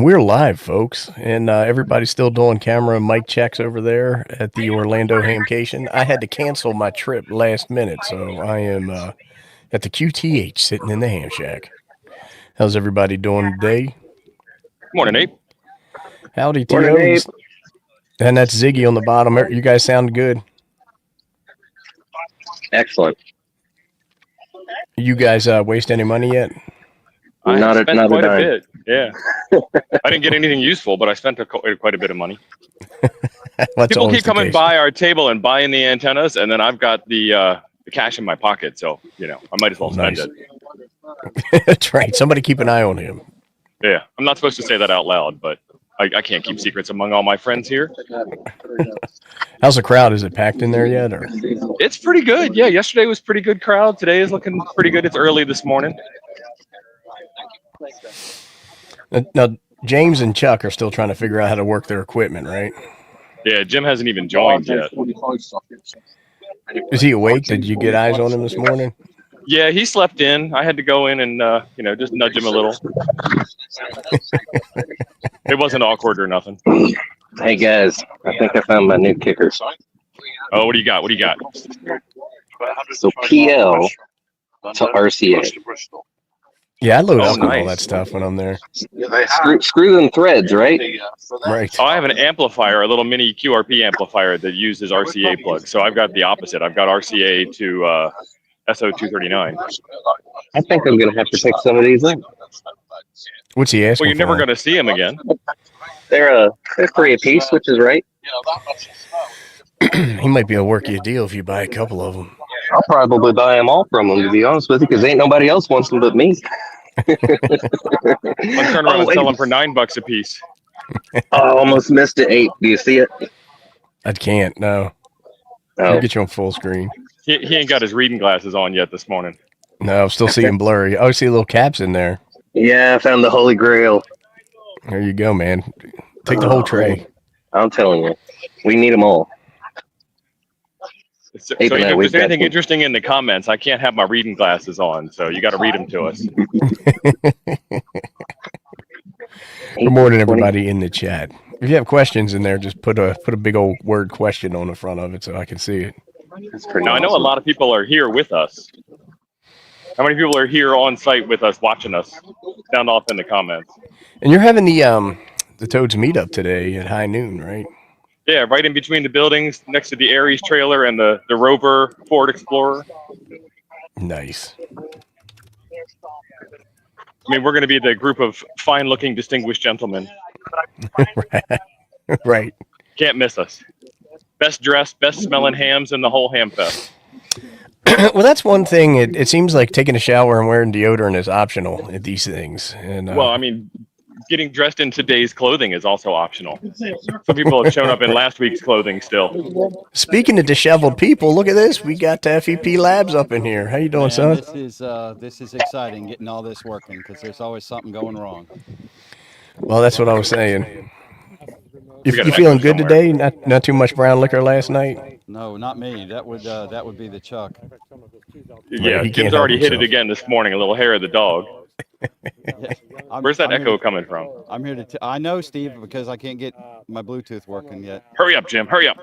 And we're live, folks, and everybody's still doing camera and mic checks over there at the Orlando Hamcation. I had to cancel my trip last minute, so I am at the QTH sitting in the Ham Shack. How's everybody doing today? Morning, Abe. Howdy, Morning, T.O. Abe. And that's Ziggy on the bottom. You guys sound good. Excellent. You guys waste any money yet? I Not spent a quite a dime. bit. Yeah, I didn't get anything useful, but I spent quite a bit of money. That's People always keep the coming case. by our table and buying the antennas, and then I've got the cash in my pocket, so I might as well spend Nice. it. That's right. Somebody keep an eye on him. Yeah, I'm not supposed to say that out loud, but I can't keep secrets among all my friends here. How's the crowd? Is it packed in there yet? Or? It's pretty good. Yeah, yesterday was pretty good crowd. Today is looking pretty good. It's early this morning. Now, James and Chuck are still trying to figure out how to work their equipment, right? Yeah, Jim hasn't even joined yet. Is he awake? Did you get eyes on him this morning? Yeah, he slept in. I had to go in and just nudge him a little. It wasn't awkward or nothing. Hey guys, I think I found my new kicker. Oh, what do you got? So PL to RCA. Yeah, I load up on all nice. that stuff when I'm there. Screw them threads, right? Right. Oh, I have an amplifier, a little mini QRP amplifier that uses RCA plugs. So I've got the opposite. I've got RCA to SO239. I think I'm gonna have to pick some of these up. What's he asking Well, you're never for? going to see them again. They're three a piece, which is right. He might be able to work you a deal if you buy a couple of them. I'll probably buy them all from them, to be honest with you, because ain't nobody else wants them but me. I'm turning around and sell them for $9 a piece. I almost missed it, 8. Do you see it? I can't. No. Oh. I'll get you on full screen. He ain't got his reading glasses on yet this morning. No, I'm still seeing blurry. Oh, I see little caps in there. Yeah, I found the Holy Grail. There you go, man. Take the whole tray. I'm telling you, we need them all. So Abe and I, if we've there's got anything some. interesting in the comments, I can't have my reading glasses on, so you got to read them to us. Good morning, everybody in the chat. If you have questions in there, just put a big old word question on the front of it so I can see it. That's pretty Now, I know a awesome. lot of people are here with us. How many people are here on site with us, watching us? Sound off in the comments. And you're having the Toads meetup today at high noon, right? Yeah, right in between the buildings, next to the Aries trailer and the Rover Ford Explorer. Nice. I mean, we're going to be the group of fine-looking, distinguished gentlemen. Right. Can't miss us. Best dressed, best smelling hams in the whole ham fest. Well, that's one thing. It seems like taking a shower and wearing deodorant is optional at these things. And Well, I mean, getting dressed in today's clothing is also optional. Some people have shown up in last week's clothing still. speaking of disheveled people, look at this. We got FEP Labs up in here. How you doing, son? This is exciting, getting all this working, because there's always something going wrong. Well, that's what I was saying. You got an feeling echo good somewhere. today? Not too much brown liquor last night? No, not me. That would be the Chuck. Yeah, he can't Jim's help already hit it himself. again this morning, a little hair of the dog. Where's that I'm echo here coming from? I'm here to. I know, Steve, because I can't get my Bluetooth working yet. Hurry up, Jim, hurry up.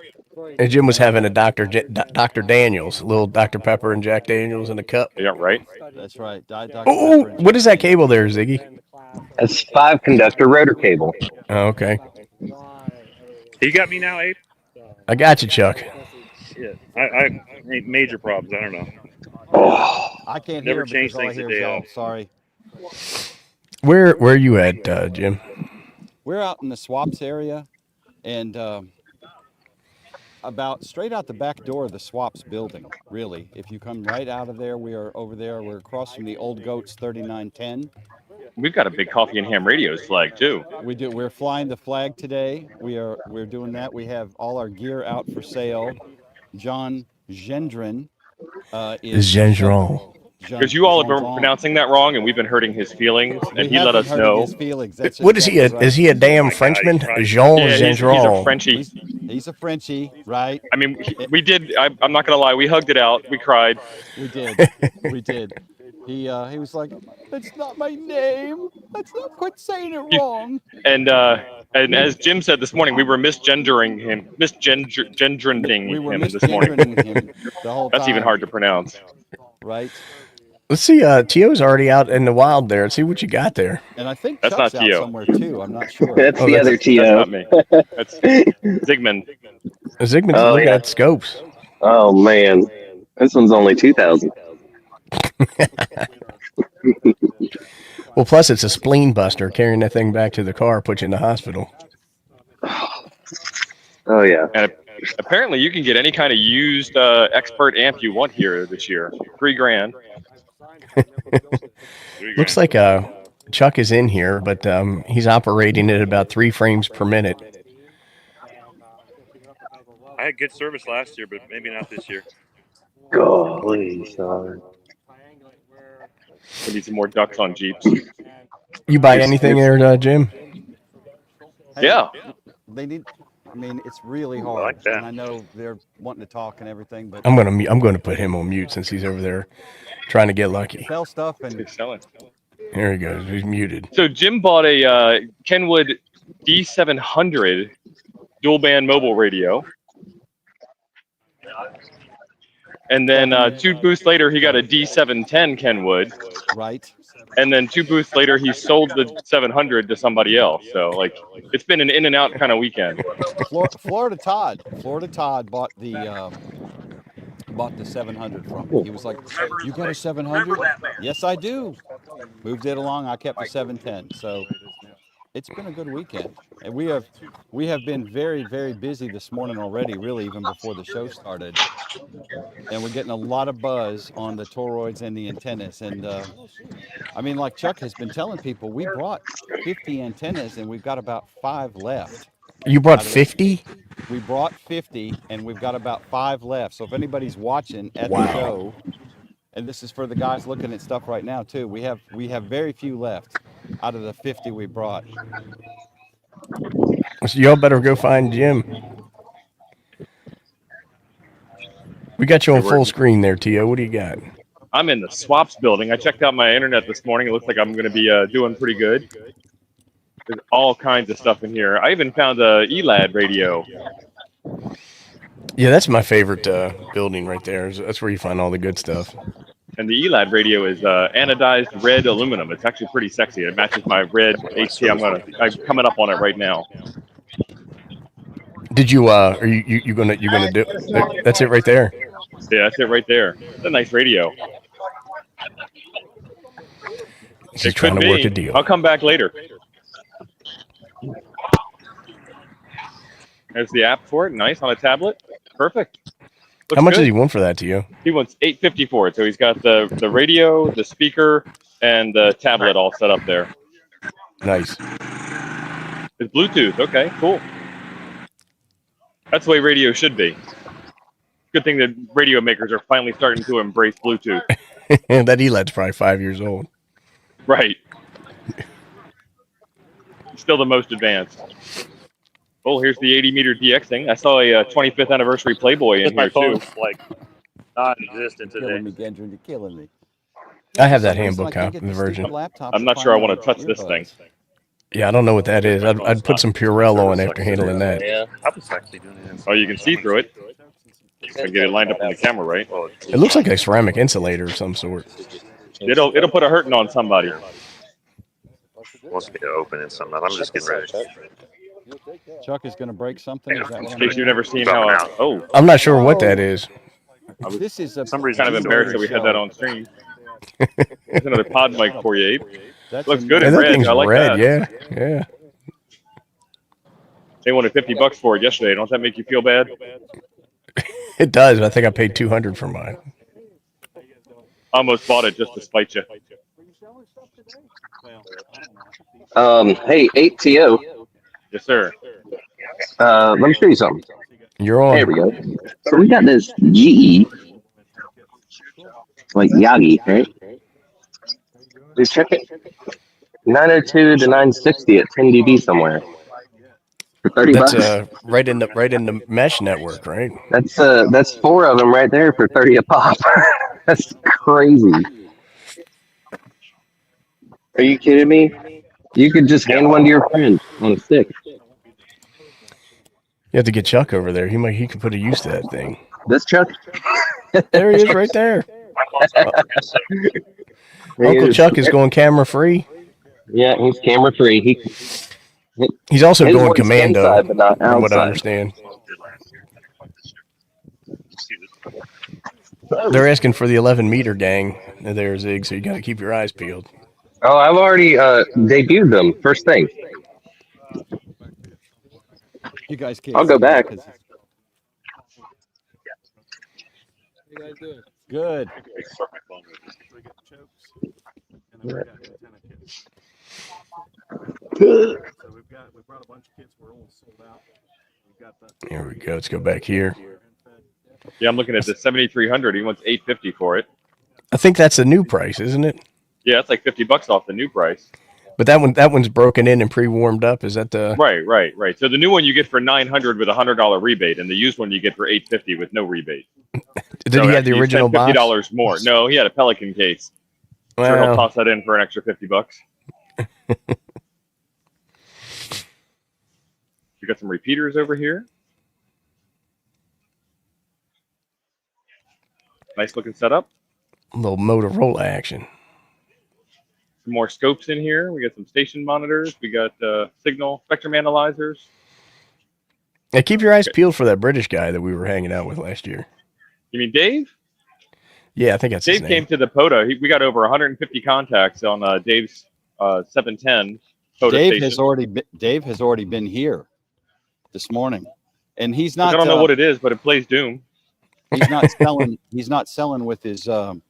And Jim was having a Dr. Daniels, little Dr. Pepper and Jack Daniels in a cup. Yeah, right. That's right. Dr. Oh, Pepper and what is that Jack cable there, Ziggy? That's 5-conductor rotor cable. Oh, okay. You got me now, Abe? I got you, Chuck. Yeah. I major problems. I don't know. Oh, I can't Never hear change because all I things hear the is day y'all. off. Sorry. Where are you at, Jim? We're out in the swaps area, and about straight out the back door of the swaps building. Really, if you come right out of there, we are over there. We're across from the Old Goats 3910. We've got a big coffee and ham radios flag too. We're flying the flag today. We're doing that. We have all our gear out for sale. John Gendron is Gendron. Because you all have been pronouncing that wrong, and we've been hurting his feelings, and he let us know. His feelings. That's What is he? exactly right. Is he a damn Frenchman? Jean Yeah, he's a Gendron. Frenchie. He's a Frenchie, right? I mean, we did. I'm not gonna lie. We hugged it out. We cried. We did. We did. He was like, "That's not my name. That's not. Quit saying it wrong." And as Jim said this morning, we were misgendering him this morning. misgendering him the whole time. That's even hard to pronounce. Right. Let's see. Tio's already out in the wild there. Let's see what you got there. And I think That's Chuck's not out Tio. somewhere too. I'm not sure. That's Oh, the that's- other That's Tio. not me. That's Zygmunt. Zygmunt's Oh, looking yeah. at scopes. Oh man, this one's only 2,000. Well, plus it's a spleen buster. Carrying that thing back to the car puts you in the hospital. Oh yeah. And apparently, you can get any kind of used expert amp you want here this year. $3,000. Looks like Chuck is in here, but he's operating at about 3 frames per minute. I had good service last year, but maybe not this year. Golly, son. We need some more ducks on Jeeps. You buy anything there, Jim? Hey, Yeah. They need. I mean, it's really hard, like that. and I know they're wanting to talk and everything, but I'm gonna put him on mute since he's over there trying to get lucky. sell stuff and He's selling. Here he goes. He's muted. So Jim bought a Kenwood D700 dual band mobile radio. And then 2 booths later, he got a D710 Kenwood. right. And then 2 booths later, he sold the 700 to somebody else. So, like, it's been an in and out kind of weekend. Florida Todd bought the 700 from me. He was like, "You got a 700?" Yes, I do. Moved it along. I kept the 710. So it's been a good weekend, and we have been very, very busy this morning already. Really, even before the show started, and we're getting a lot of buzz on the toroids and the antennas. And I mean, like Chuck has been telling people, we brought 50 antennas, and we've got about 5 left. You brought 50? We brought 50, and we've got about 5 left. So if anybody's watching at Wow. the show, and this is for the guys looking at stuff right now too, we have very few left out of the 50 we brought. So y'all better go find Jim. We got you on full screen there, Tio. What do you got? I'm in the swaps building. I checked out my internet this morning. It looks like I'm going to be doing pretty good. There's all kinds of stuff in here. I even found a ELAD radio. Yeah, that's my favorite building right there. That's where you find all the good stuff. And the ELAD radio is anodized red aluminum. It's actually pretty sexy. It matches my red HT. I'm coming up on it right now. Did you are you gonna do it? That's it right there. Yeah, that's it right there. It's a nice radio. He's trying to work a deal. I'll come back later. There's the app for it. Nice on a tablet. Perfect. Looks How much good. does he want for that, Tio? He wants $850 for it. So he's got the radio, the speaker, and the tablet all set up there. Nice. It's Bluetooth. Okay, cool. That's the way radio should be. Good thing that radio makers are finally starting to embrace Bluetooth. That ELAD's probably 5 years old. Right. Still the most advanced. Oh, here's the 80-meter DX thing. I saw a 25th anniversary Playboy in My here, phone's too. like non-existent Killing me, today. Gendron. You're killing me. I have that For some reason, handbook I can't copy, get the this version. stupid laptop I'm not to sure I find want to my touch this thing. earbuds. Yeah, I don't know what that is. I'd put some Purell on after handling that. Yeah, I was actually doing it. Oh, you can see through it. And get it lined up on the camera, right? It looks like a ceramic insulator of some sort. It'll put a hurting on somebody. Wants me to open it something. I'm just getting ready. Chuck is going to break something. Is that what In I'm case you've hearing? never seen how. Oh, I'm not sure what that is. This is a some reason kind of embarrassed that we had that on screen. There's another pod mic for you, Abe. That's Looks a- good Yeah, in that red. thing's I like red. that. Yeah. They wanted $50 for it yesterday. Don't that make you feel bad? It does. I think I paid $200 for mine. Almost bought it just to spite you. Hey, 8TO. Yes, sir. Let me show you something. You're on. There we go. So we got this GE, like Yagi, right? Please check it. 902 to 960 at 10 dB somewhere for 30 That's bucks. right in the mesh network, right? That's 4 of them right there for 30 a pop. That's crazy. Are you kidding me? You could just hand one to your friend on a stick. You have to get Chuck over there. He could put a use to that thing. This Chuck? There he is, right there. He Uncle Chuck is going camera free. Yeah, he's camera free. He's also His going one's commando, inside, but not from what I outside. understand. They're asking for the 11-meter gang there, Zig, so you got to keep your eyes peeled. Oh, I've already debuted them. First thing. You guys can't I'll go see that back. 'cause you guys doing? Good. Here we go. Let's go back here. Yeah, I'm looking at the 7300. He wants 850 for it. I think that's the new price, isn't it? Yeah, it's like $50 off the new price. But that one's broken in and pre-warmed up. Is that the Right. So the new one you get for $900 with a $100 rebate, and the used one you get for $850 with no rebate. Did he have the original box? $50 more. No, he had a Pelican case. Sure, he'll Well, toss that in for an extra $50. You got some repeaters over here. Nice looking setup. a little Motorola action. Some more scopes in here. We got some station monitors. We got signal spectrum analyzers. Hey, keep your eyes peeled for that British guy that we were hanging out with last year. You mean Dave? Yeah, I think that's his Dave name. came to the POTA. We got over 150 contacts on Dave's 710 POTA station. Dave has already been here this morning, and he's Look, not. I don't know what it is, but it plays Doom. He's not selling. He's not selling with his sidekick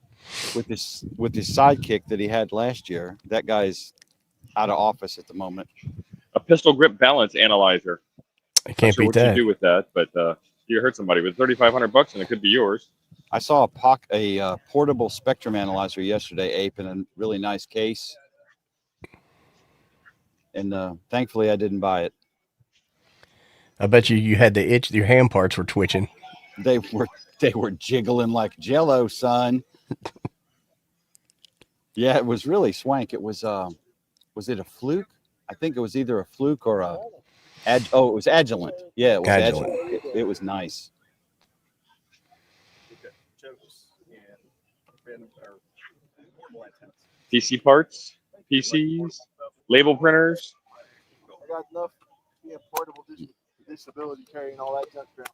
that he had last year. That guy's out of office at the moment. A pistol grip balance analyzer. I can't Not sure beat what that. you do with that, but you hurt somebody with $3,500 and it could be yours. I saw a portable spectrum analyzer yesterday, Ape, in a really nice case, and thankfully I didn't buy it. I bet you had the itch. Your hand parts were twitching. They were jiggling like Jello, son. Yeah, it was really swank. It was it a fluke? I think it was either a fluke or it was Agilent. Yeah, it was Agilent. It was nice. PC parts, PCs, label printers. I got enough portable disability carrying all that junk around.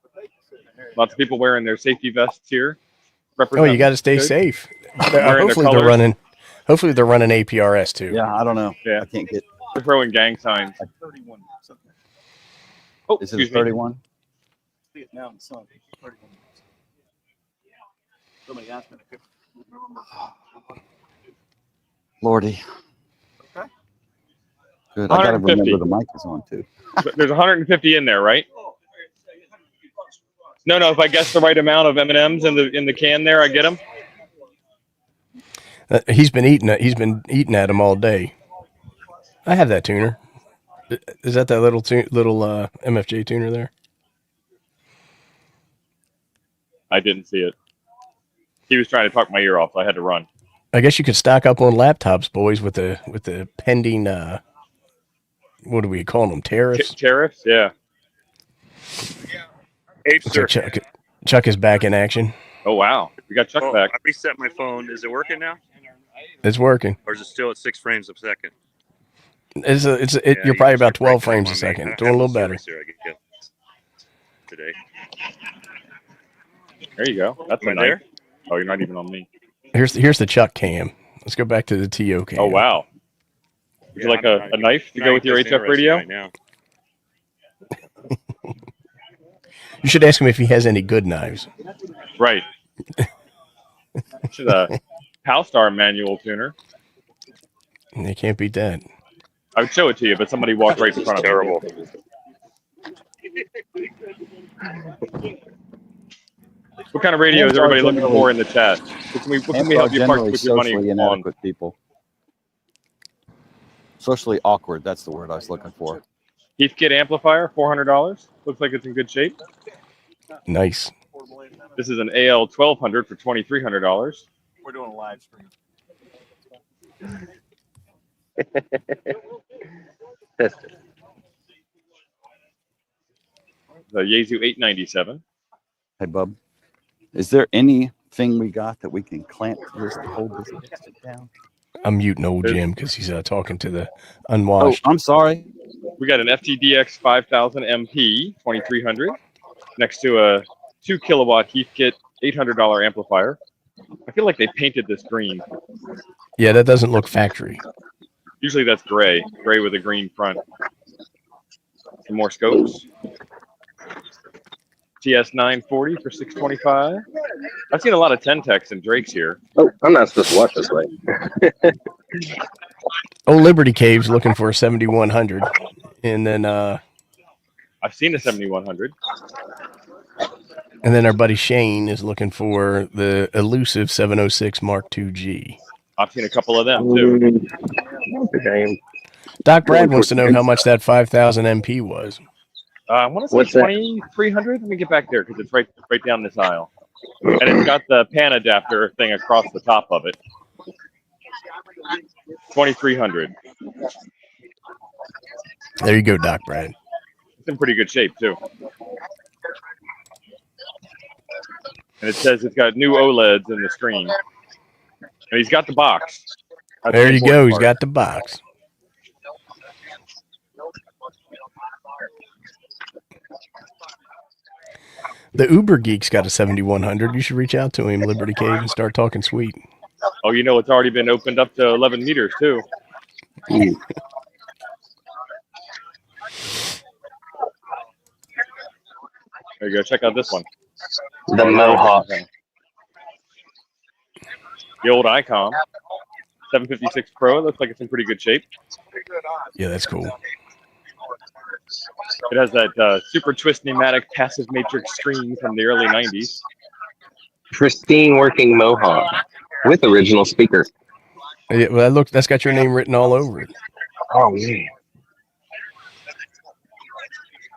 Lots of people wearing their safety vests here. Oh, you got to stay Good. safe. Wearing Hopefully the they're colors. running. Hopefully they're running APRS too. Yeah, I don't know. Yeah. I can't get. They're throwing gang signs. 31. Oh, Is it a excuse me. 31? See it now in the sun. 31. Somebody asked me to Lordy. Okay. Good. I gotta 150. remember the mic is on too. There's 150 in there, right? No. If I guess the right amount of M&Ms in the can there, I get them. He's been eating it. He's been eating at them all day. I have that tuner. Is that little MFJ tuner there? I didn't see it. He was trying to talk my ear off, so I had to run. I guess you could stock up on laptops, boys, with the pending what do we call them? Tariffs. Tariffs, yeah. Hey, So sir. Chuck is back in action. Oh wow, we got Chuck Oh, back. I reset my phone. Is it working now, It's working. or is it still at 6 frames a second? You're you probably can about start 12 breaking frames them a on me. second. I Doing a have little no better. service here, I guess, today. There you go. That's Am a I knife. there? Oh, you're not even on me. Here's the Chuck cam. Let's go back to the TO cam. Oh wow. Would you like a knife to go with your HF radio? Right now. You should ask him if he has any good knives. Right. This is a Palstar manual tuner. And they can't beat that. I would show it to you, but somebody walked right in front of me. Terrible. What kind of radio is everybody looking for in the chat? What can we help you park with your money socially on? inadequate people. Socially awkward. That's the word I was looking for. Heathkit amplifier, $400. Looks like it's in good shape. Nice. This is an AL 1200 for $2,300. We're doing a live stream. Test it. The Yaesu 897. Hey, Bub, is there anything we got that we can clamp to this to hold this biscuit down? I'm muting old Jim because he's talking to the Oh, unwashed. I'm sorry. We got an FTDX 5000 MP 2300 next to a 2 kilowatt Heathkit $800 amplifier. I feel like they painted this green. Yeah, that doesn't look factory. Usually that's gray with a green front. Some more scopes. TS 940 for 625. I've seen a lot of Tentex and Drakes here. Oh, I'm not supposed to watch this way. Old Liberty Cave's looking for a 7100, and then I've seen a 7100. our buddy Shane is looking for the elusive 706 Mark II-G. I've seen a couple of them too. Okay. Doc Brad wants to know how much that 5000 MP was. I want to say What's that? 2300. Let me get back there because it's right down this aisle, and it's got the pan adapter thing across the top of it. 2300. There you go, Doc Brad. It's in pretty good shape too. And it says it's got new OLEDs in the screen. And he's got the box. That's There the you go. important He's part. got the box. The Uber Geek's got a 7100. You should reach out to him, Liberty Cave, and start talking sweet. Oh, you know it's already been opened up to 11 meters too. There you go. Check out this one. The Mohawk. The old Icom. 756 Pro. Looks like it's in pretty good shape. Yeah, that's cool. It has that super twist pneumatic passive matrix screen from the early 90s. Pristine working Mohawk with original speaker. Yeah, well, look, that's got your name written all over it. Oh, man.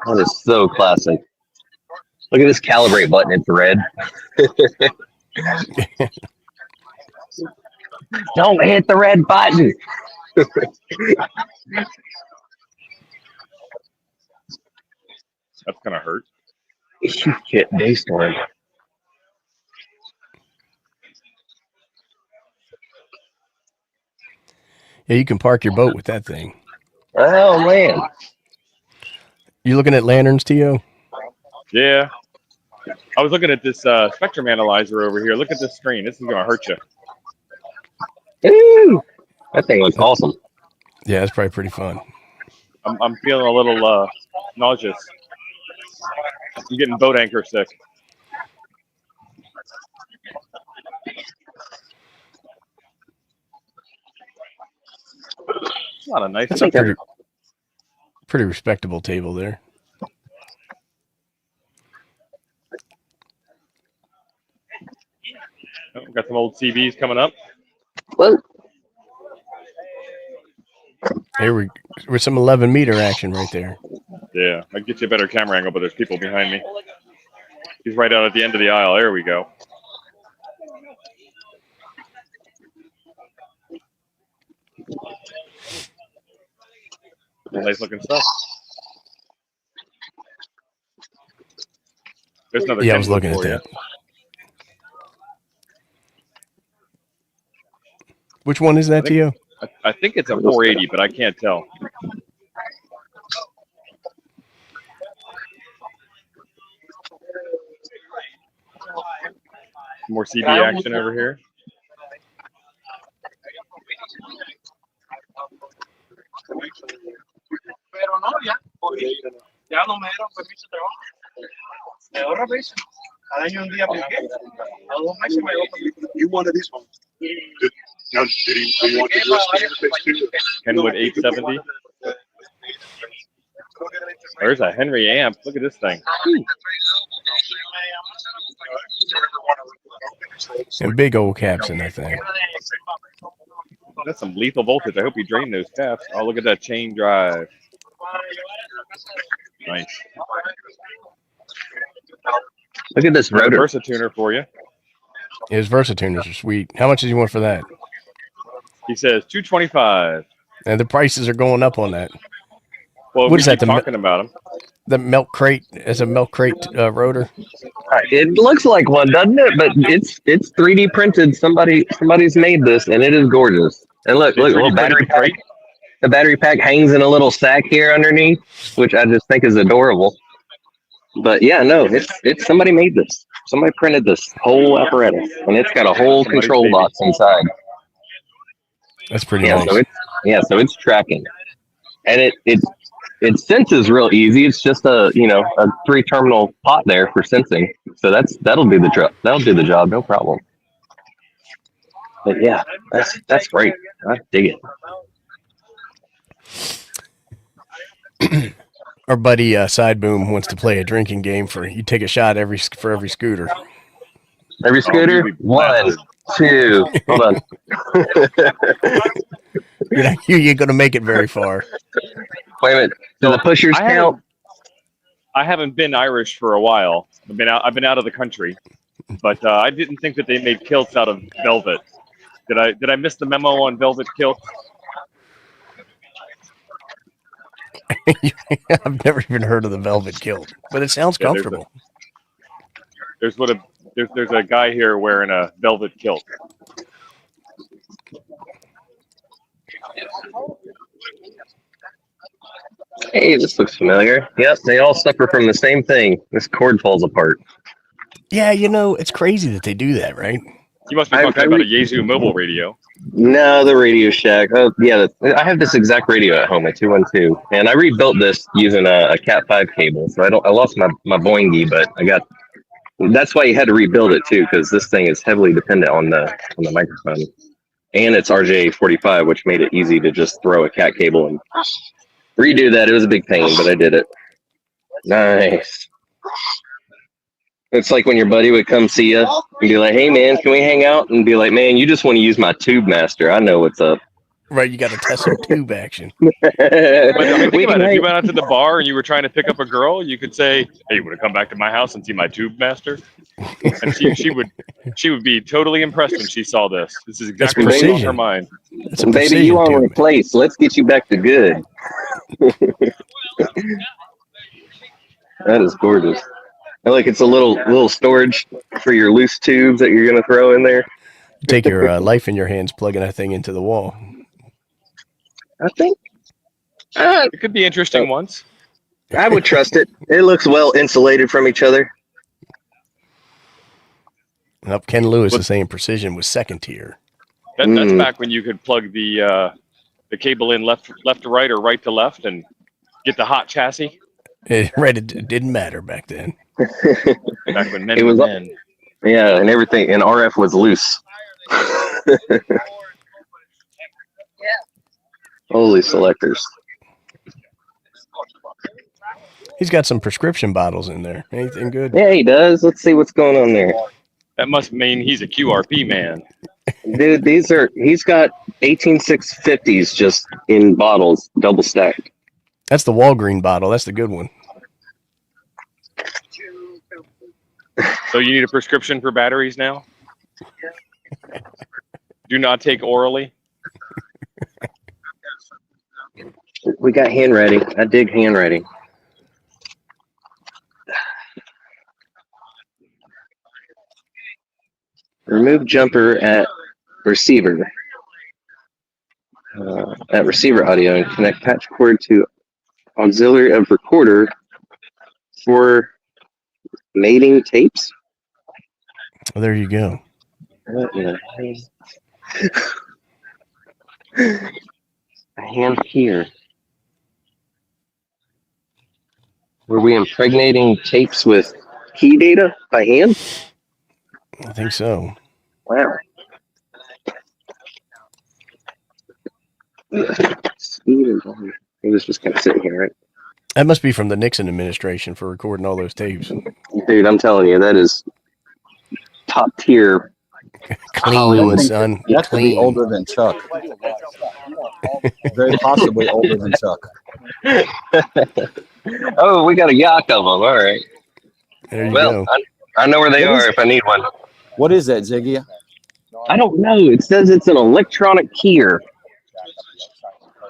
That is so classic. Look at this calibrate button. It's red. Don't hit the red button. That's gonna hurt. Kit Daystorm. Yeah, you can park your boat with that thing. Oh, man. You looking at lanterns, Tio? Yeah. I was looking at this spectrum analyzer over here. Look at this screen. This is gonna hurt you. Ooh, that thing looks awesome. Yeah, it's probably pretty fun. I'm feeling a little nauseous. I'm getting boat anchor sick. It's not a nice. That's a pretty respectable table there. Oh, we've got some old CVs coming up. Whoa. Here with some 11-meter action right there. Yeah, I'd get you a better camera angle, but there's people behind me. He's right out at the end of the aisle. There we go. Nice looking stuff. There's another. Yeah, I was Kenwood looking at for you. that. Which one is that, Tio? I think it's a 480, but I can't tell. More CD action over here. Pero no, ya no me dieron permiso de trabajo. Me dio permiso. Al año un día apliqué. A 2 meses me dio permiso. You wanted this one? No, did you want the Kenwood 870. There's a Henry amp. Look at this thing. And big old caps in that thing. That's some lethal voltage. I hope you drain those caps. Oh, look at that chain drive. Nice. Look at this rotor. Versatuner for you. His Versatuners are sweet. How much does he want for that? He says 225. And the prices are going up on that. Well, What we is that, keep the talking about them. The milk crate as a milk crate rotor. It looks like one, doesn't it? But it's 3D printed. Somebody's made this, and it is gorgeous. And look, They look, 3D little printed battery the pack. crate. The battery pack hangs in a little sack here underneath, which I just think is adorable. But yeah, no, it's somebody made this. Somebody printed this whole apparatus, and it's got a whole Somebody's control baby. box inside. That's pretty Yeah, nice. so it's tracking, and it senses real easy. It's just a 3-terminal pot there for sensing. So that'll do the job. That'll do the job, no problem. But yeah, that's great. I dig it. Our buddy Side Boom wants to play a drinking game for you. Take a shot for every scooter. Every scooter, we 1, 2. Hold on. You're going to make it very far. Wait a minute. Do the pushers count? I haven't been Irish for a while. I've been out of the country, but I didn't think that they made kilts out of velvet. Did I miss the memo on velvet kilts? I've never even heard of the velvet kilt, but it sounds comfortable. There's a guy here wearing a velvet kilt. Hey, this looks familiar. Yep, they all suffer from the same thing. This cord falls apart. Yeah, it's crazy that they do that, right? You must be talking about a Yaesu mobile radio. No, the Radio Shack. Oh, yeah, I have this exact radio at home, a 212, and I rebuilt this using a Cat 5 cable. So I lost my Boingy, but that's why you had to rebuild it too, because this thing is heavily dependent on the microphone, and it's RJ45, which made it easy to just throw a Cat cable and redo that. It was a big pain, but I did it. Nice. It's like when your buddy would come see you and be like, "Hey man, can we hang out?" And be like, "Man, you just want to use my Tube Master. I know what's up." Right, you got to test some tube action. But think about it. If you went out to the bar and you were trying to pick up a girl, you could say, "Hey, you want to come back to my house and see my Tube Master?" And she would be totally impressed when she saw this. This is exactly what's on her mind. Baby, you want to replace? Let's get you back to good. That is gorgeous. I like it's a little storage for your loose tubes that you're gonna throw in there. Take your life in your hands, plugging that thing into the wall. I think It could be interesting once. I would trust it. It looks well insulated from each other. Nope, Ken Lewis is saying precision was second tier. That's back when you could plug the cable in left to right or right to left and get the hot chassis. It didn't matter back then. Back when men were men. Yeah, and everything, and RF was loose. Holy selectors. He's got some prescription bottles in there. Anything good? Yeah, he does. Let's see what's going on there. That must mean he's a QRP man. Dude, he's got 18650s just in bottles, double stacked. That's the Walgreen bottle. That's the good one. So you need a prescription for batteries now? Do not take orally. We got handwriting. I dig handwriting. Remove jumper at receiver. At receiver audio and connect patch cord to auxiliary of recorder for mating tapes. Well, there you go. A hand here. Were we impregnating tapes with key data by hand? I think so. Wow. He was just kind of sitting here, right? That must be from the Nixon administration for recording all those tapes. Dude, I'm telling you, that is top tier. Clean, son. You have to Clean. be older than Chuck. Very possibly older than Chuck. Oh, we got a yak of them. All right. There you Well, go. I know where they are if I need one. What is that, Ziggy? I don't know. It says it's an electronic keyer.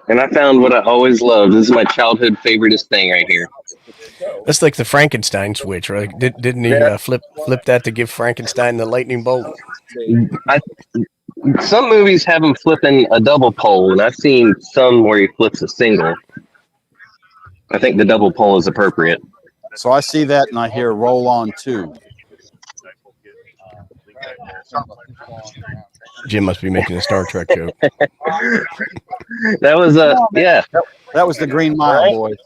And I found what I always loved. This is my childhood favoriteest thing right here. That's like the Frankenstein switch, right? Didn't he flip that to give Frankenstein the lightning bolt? Some movies have him flipping a double pole, and I've seen some where he flips a single. I think the double pole is appropriate. So I see that and I hear roll on 2. Jim must be making a Star Trek joke. That was yeah. That was the Green Mile, boys.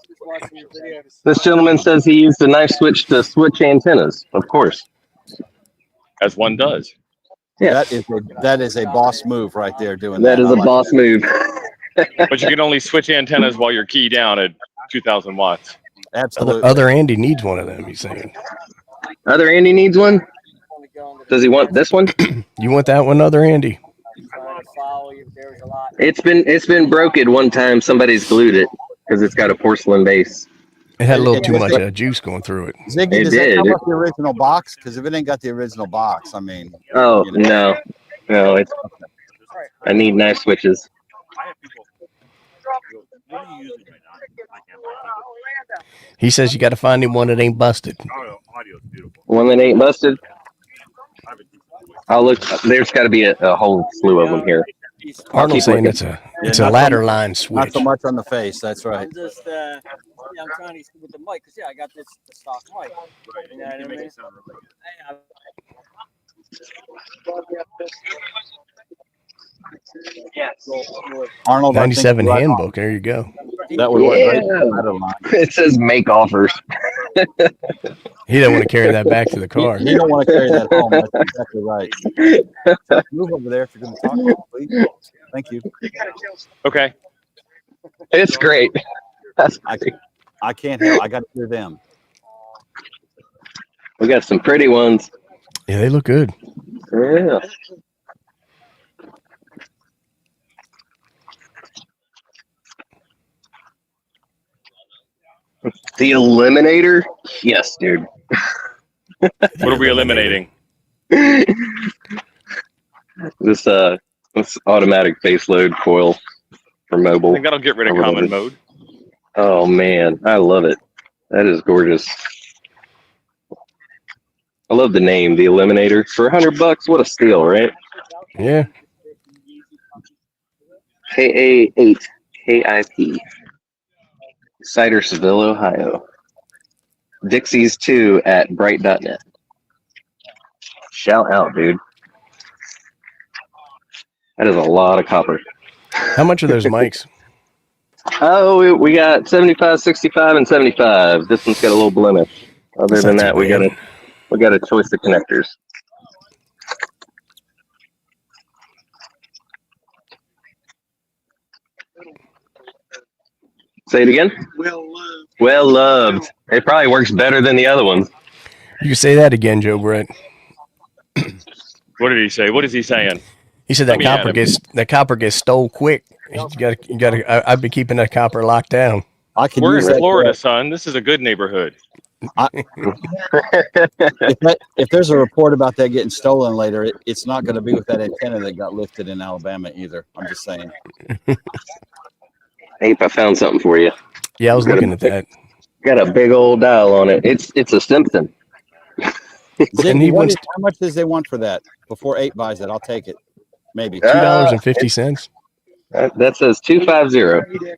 This gentleman says he used a knife switch to switch antennas. Of course, As one does. yeah. That is a boss move right there. Doing That is a boss move. But you can only switch antennas while you're key down at 2,000 watts. Absolutely. Other Andy needs one of them, he's saying. Other Andy needs one. Does he want this one? You want that one, other Andy? It's been broken one time. Somebody's glued it because it's got a porcelain base. It had a little too much juice going through it. Ziggy, does that come with the original box? Because if it ain't got the original box, I mean. Oh, no. It's. I need knife switches. He says you got to find him one that ain't busted. One that ain't busted. I'll look. There's got to be a whole slew of them here. Arnold's saying it's a ladder line switch. Not so much on the face. That's right. I'm just, I'm trying to see with the mic because I got the stock mic. You know what I mean? Arnold, 97 handbook. There you go. That would work. It says make offers. He don't want to carry that back to the car. You don't want to carry that home. That's exactly right. Move over there if you're going to talk to me, please. Thank you. Okay. It's great. That's great. I can't help. I got to hear them. We got some pretty ones. Yeah, they look good. Yeah. The Eliminator? Yes, dude. What are we eliminating? This automatic base load coil for I mobile. think that'll get rid of common mode. Oh man, I love it. That is gorgeous. I love the name, the Eliminator. For $100, what a steal, right? Yeah. KA8 KIP. Cidersville, Ohio. Dixie's 2 at bright.net. Shout out, dude. That is a lot of copper. How much are those mics? Oh, we got 75, 65, and 75. This one's got a little blemish. Other than that, we got a choice of connectors. Say it again. Well loved. It probably works better than the other ones. You can say that again, Joe Brett. What did he say? What is he saying? He said that copper gets stole quick. You got. I've been keeping that copper locked down. We're in Florida, son. This is a good neighborhood. If there's a report about that getting stolen later, it's not going to be with that antenna that got lifted in Alabama either. I'm just saying. Ape, I found something for you. Yeah, I was looking at that. Got a big old dial on it. It's a Simpson. Ziggy, how much does they want for that? Before Ape buys it, I'll take it. Maybe $2.50. That says 250.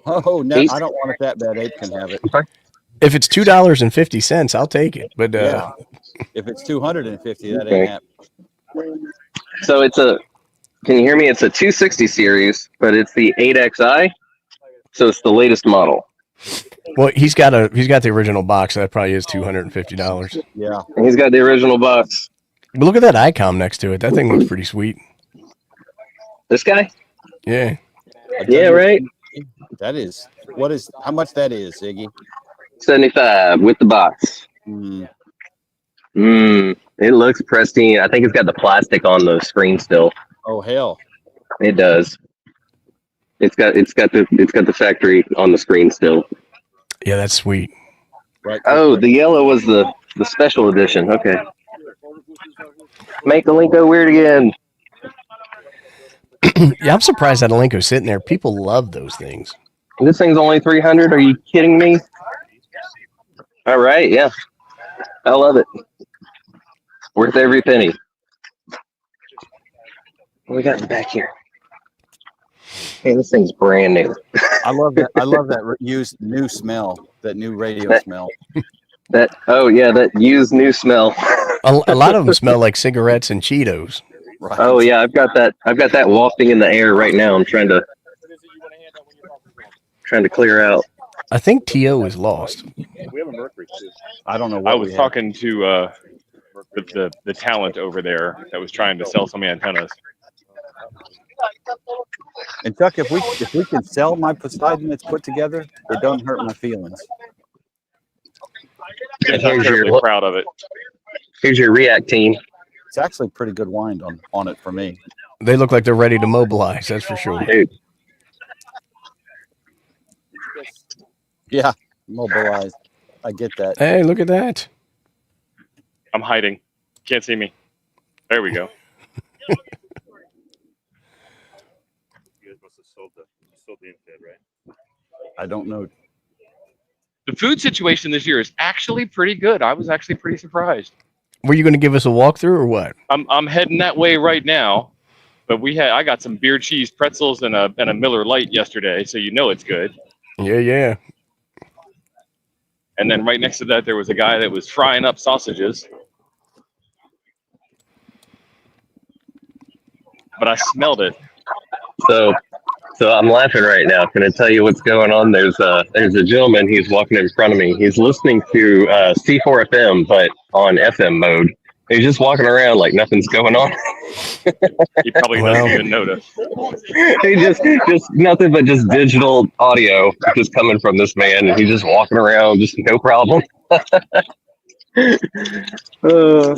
Oh no, I don't want it that bad. Ape can have it. If it's $2.50, I'll take it. But yeah. If it's 250, that ain't happening. So it's a. Can you hear me? It's a 260 series, but it's the 8XI, so it's the latest model. Well, he's got the original box. So that probably is $250. Yeah, he's got the original box. But look at that icon next to it. That thing looks pretty sweet. This guy? Yeah. Yeah, right. That is how much that is, Ziggy? 75 with the box. It looks pristine. I think it's got the plastic on the screen still. Oh hell. It does. It's got the factory on the screen still. Yeah, that's sweet. Right. Oh, the yellow was the special edition. Okay. Make the link go weird again. Yeah, I'm surprised that Alenco's sitting there. People love those things. This thing's only 300. Are you kidding me? All right, yeah, I love it. Worth every penny. What we got in the back here? Hey, this thing's brand new. I love that. I love that used new smell. That new radio smell. That used new smell. A lot of them smell like cigarettes and Cheetos. Right. Oh yeah, I've got that wafting in the air right now. I'm trying to clear out. I think T.O. is lost. We have a Mercury too. I don't know what I was talking to the talent over there that was trying to sell some antennas. And Chuck, if we can sell my Poseidon that's put together, it doesn't hurt my feelings. I'm not terribly proud of it. Here's your React team. It's actually pretty good wind on it for me. They look like they're ready to mobilize. That's for sure. Dude. Yeah, mobilized. I get that. Hey, look at that. I'm hiding. Can't see me. There we go. You guys must have sold the infed, right? I don't know. The food situation this year is actually pretty good. I was actually pretty surprised. Were you going to give us a walkthrough or what? I'm heading that way right now, but I got some beer cheese pretzels and a Miller Lite yesterday, so you know it's good. Yeah. And then right next to that, there was a guy that was frying up sausages. But I smelled it. So I'm laughing right now. Can I tell you what's going on? There's a gentleman. He's walking in front of me. He's listening to C4FM, but on FM mode. He's just walking around like nothing's going on. He probably doesn't even notice. He just nothing but just digital audio just coming from this man, and he's just walking around, just no problem. Oh,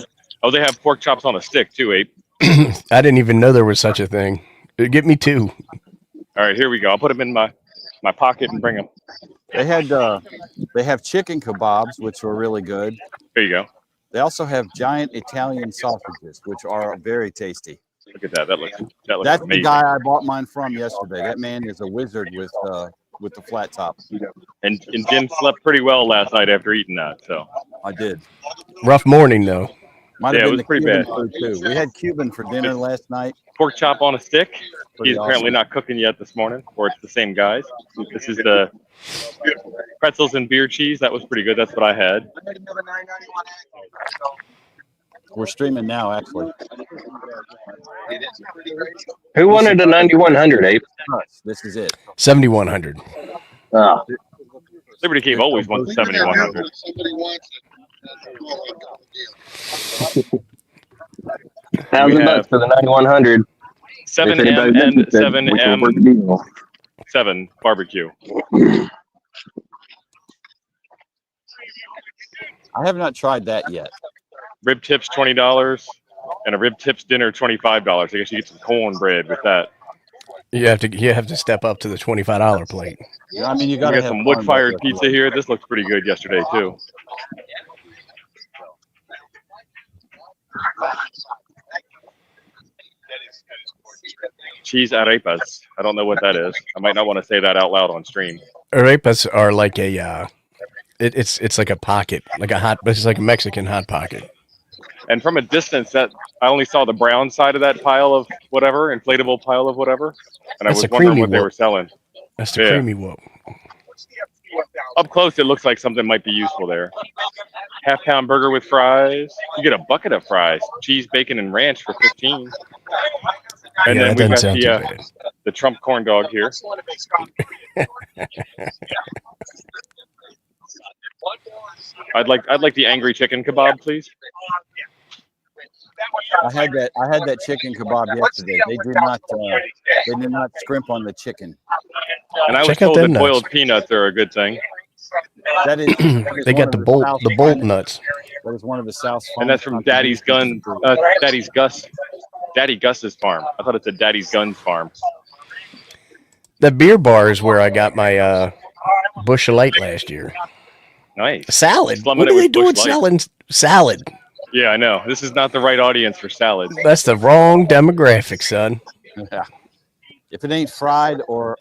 they have pork chops on a stick too, Ape. I didn't even know there was such a thing. Get me two. All right, here we go. I'll put them in my pocket and bring them. They have chicken kebabs, which were really good. There you go. They also have giant Italian sausages, which are very tasty. Look at that. That looks That's amazing. the guy I bought mine from yesterday. That man is a wizard with the flat top. And Jim slept pretty well last night after eating that. So I did. Rough morning, though. Might Yeah, have it been was the pretty Cuban bad. food too. We had Cuban for dinner last night. pork chop on a stick. Pretty He's apparently awesome. not cooking yet this morning, or it's the same guys. This is the pretzels and beer cheese. That was pretty good. That's what I had. We're streaming now, actually. Who wanted a 9100, Ape? This is it. 7100. Oh, Liberty Cave always wants 7100. $1,000 for the 9100. 7M and 7M 7 barbecue. I have not tried that yet. Rib tips $20 and a rib tips dinner $25. I guess you get some cornbread with that. You have to step up to the $25 plate. I mean, you We got to got some wood fired pizza here. This looks pretty good yesterday too. Cheese arepas. I don't know what that is. I might not want to say that out loud on stream. Arepas are like a it's like a pocket, it's like a Mexican hot pocket. And from a distance, that I only saw the brown side of that pile of whatever, inflatable pile of whatever, and I That's was a wondering creamy what they whoop. were selling. That's the Yeah. creamy whoop. Up close, it looks like something might be useful there. Half-pound burger with fries. You get a bucket of fries, cheese, bacon, and ranch for $15. And Yeah, then that we've doesn't got sound too bad. the Trump corn dog here. I'd like the angry chicken kebab, please. I had that chicken kebab yesterday. They did not scrimp on the chicken. And I was Check out told them that nuts. boiled peanuts are a good thing. That is They got the bolt nuts. That is one of the South. And that's from Daddy Gus's farm. I thought it's a Daddy's Guns farm. The beer bar is where I got my Bush Light last year. Nice. Salad. Slumming What it are they with doing Busch Light. selling salad? Yeah, I know. This is not the right audience for salads. That's the wrong demographic, son. Yeah. If it ain't fried or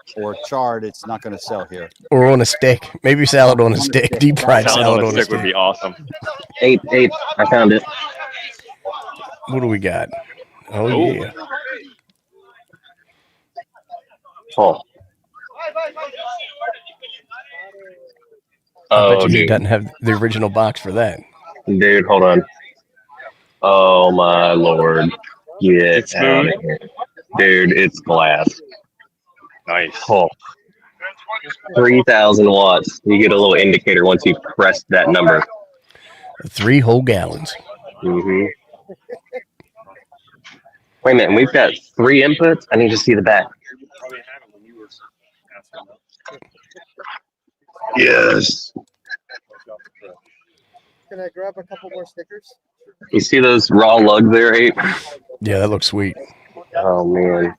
charred, it's not going to sell here. Or on a stick. Maybe salad on a stick. Deep fried Salad salad on a stick would be awesome. Eight. I found it. What do we got? Oh, Oh. yeah. Oh. I bet Oh, you he dude. doesn't have the original box for that. Dude, hold on. Oh, my Lord. Get It's out smooth. of here. Dude, it's glass. Nice. Oh. 3,000 watts. You get a little indicator once you press that number. 3 whole gallons. Mm-hmm. Wait a minute. We've got 3 inputs. I need to see the back. Yes. Can I grab a couple more stickers? You see those raw lugs there, 8? Yeah, that looks sweet. Oh, man.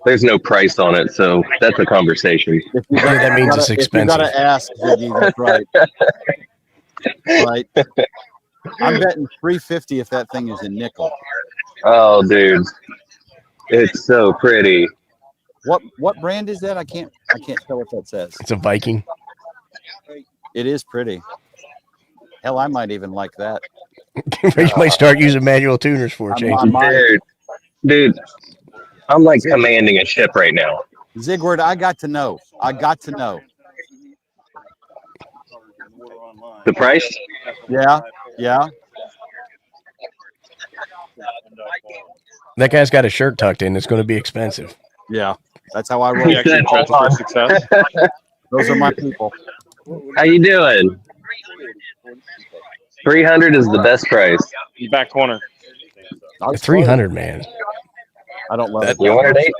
There's no price on it, so that's a conversation. Yeah, that means it's If you expensive. got to ask, Ziggy, that's right. Right. I'm betting $350 if that thing is in nickel. Oh, dude. It's so pretty. What brand is that? I can't tell what that says. It's a Viking. It is pretty. Hell, I might even like that. You might start using manual tuners for a change. Dude, I'm like commanding a ship right now. Zigward, I got to know. The price? Yeah. That guy's got a shirt tucked in. It's going to be expensive. Yeah. That's how I roll. You actually dressed for success. Those are my people. How you doing? 300 is the best price. Back corner. 300, man. I don't love it. You want it,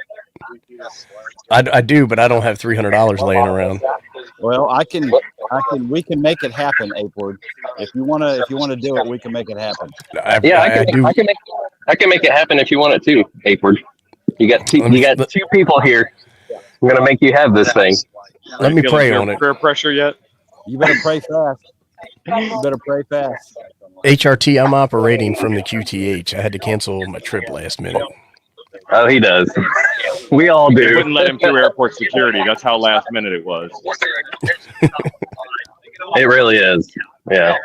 8? I do, but I don't have $300 laying around. Well, we can make it happen, Apeward. If you wanna do it, we can make it happen. I can make it happen if you want it too, Apeward. You got two people here. I'm gonna make you have this thing. Let me pray on it. Prayer pressure yet? You better pray fast. HRT, I'm operating from the QTH. I had to cancel my trip last minute. Oh, he does. We all They do. wouldn't let him through airport security. That's how last minute it was. It really is. Yeah.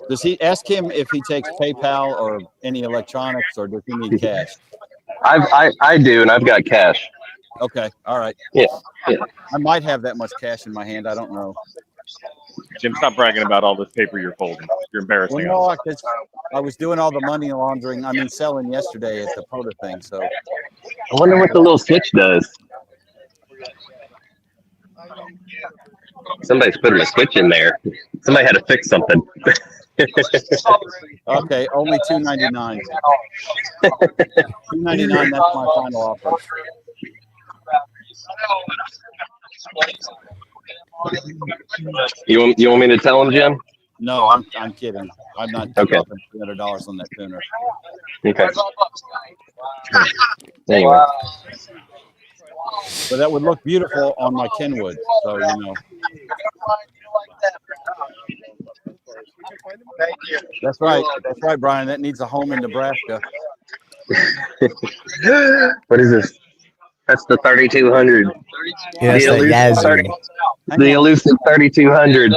Does he ask him if he takes PayPal or any electronics, or does he need cash? I do, and I've got cash. Okay, all right. Yeah. I might have that much cash in my hand. I don't know. Jim, stop bragging about all this paper you're folding. You're embarrassing Well, us. no, I was doing all the money laundering. selling yesterday at the POTA thing. So I wonder what the little switch does. Somebody's putting a switch in there. Somebody had to fix something. okay, only $2.99. $2.99. That's my final offer. You want me to tell him, Jim? No, I'm kidding. I'm not okay. $300 on that tuner. Okay. Anyway. But that would look beautiful on my Kenwood. So That's right, Brian. That needs a home in Nebraska. What is this? That's the 3200. Yeah, the elusive 3200.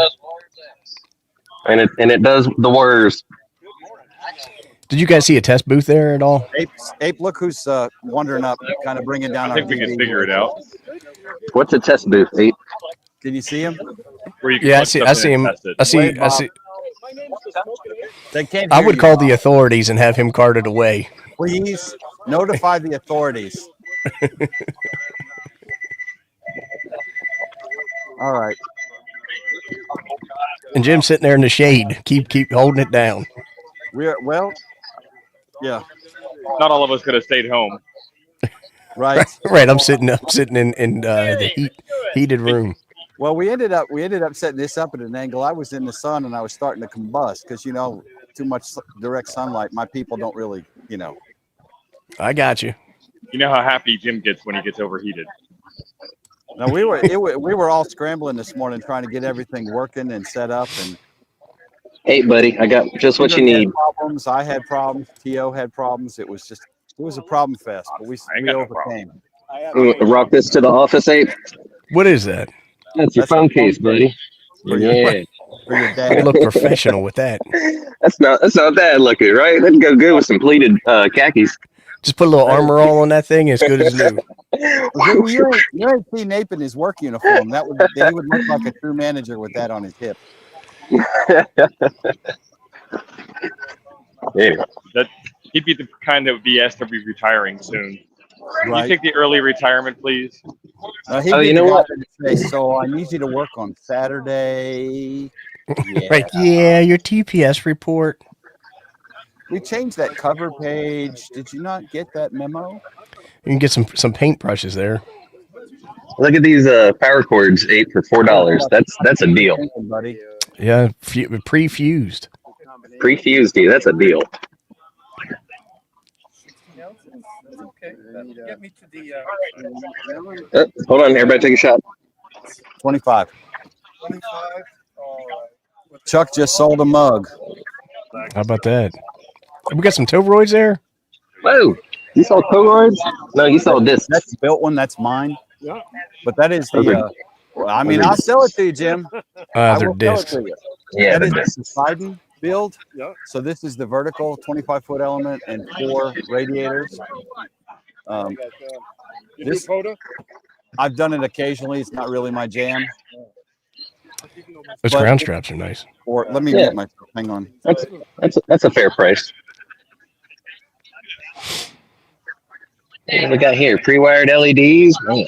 And it does the whirs. Did you guys see a test booth there at all? Ape, look who's wandering up, kind of bringing down I think we can figure it out. What's a test booth, Ape? Can you see him? Where you can Yeah, I plug see him. stuff in and I test it. see. They can't. I would call the authorities and have him carted away. Please notify the authorities. All right. And Jim's sitting there in the shade. Keep holding it down. Yeah. Not all of us could have stayed home. Right. Right. I'm sitting in the heated room. Well, we ended up setting this up at an angle. I was in the sun and I was starting to combust because too much direct sunlight. My people don't really, I got you. You know how happy Jim gets when he gets overheated. No, we were all scrambling this morning trying to get everything working and set up. And hey, buddy, I got just what you need. Problems. I had problems. T.O. had problems. It was just was a problem fest, but we got no overcame. Rock this to the office, Ape. What is that? That's your phone case, buddy. For Yeah. for your You dad. look professional with that. That's not bad looking, right? That'd go good with some pleated khakis. Just put a little armor all on that thing, as good as new. Well, you ain't seen Nape in his work uniform. He would look like a true manager with that on his hip. Anyway. He'd be the kind that would be asked to be retiring soon. Can Right. you take the early retirement, please? He'd be the guy that would say, so I need you to work on Saturday. Yeah. Like, yeah, your TPS report. We changed that cover page. Did you not get that memo? You can get some paint brushes there. Look at these power cords, 8 for $4. That's a deal. Buddy. Yeah, pre-fused. Pre-fused, dude. That's a deal. Get me to the. Hold on, everybody, take a shot. 25. 25. All right. Chuck just sold a mug. How about that? We got some Tobroids there. Whoa! You saw Toroids? No, you saw this. That's the built one. That's mine. Yeah. But that is the. I mean, I'll sell it to you, Jim. I They're will sell it discs. to you. Yeah, That is the the Poseidon build. Yeah. So this is the vertical 25-foot element and 4 radiators. This I've done it occasionally. It's not really my jam. Those But- ground straps are nice. Or let me Yeah. get my. Hang on. That's a fair price. What do we got here? Pre-wired LEDs. Man,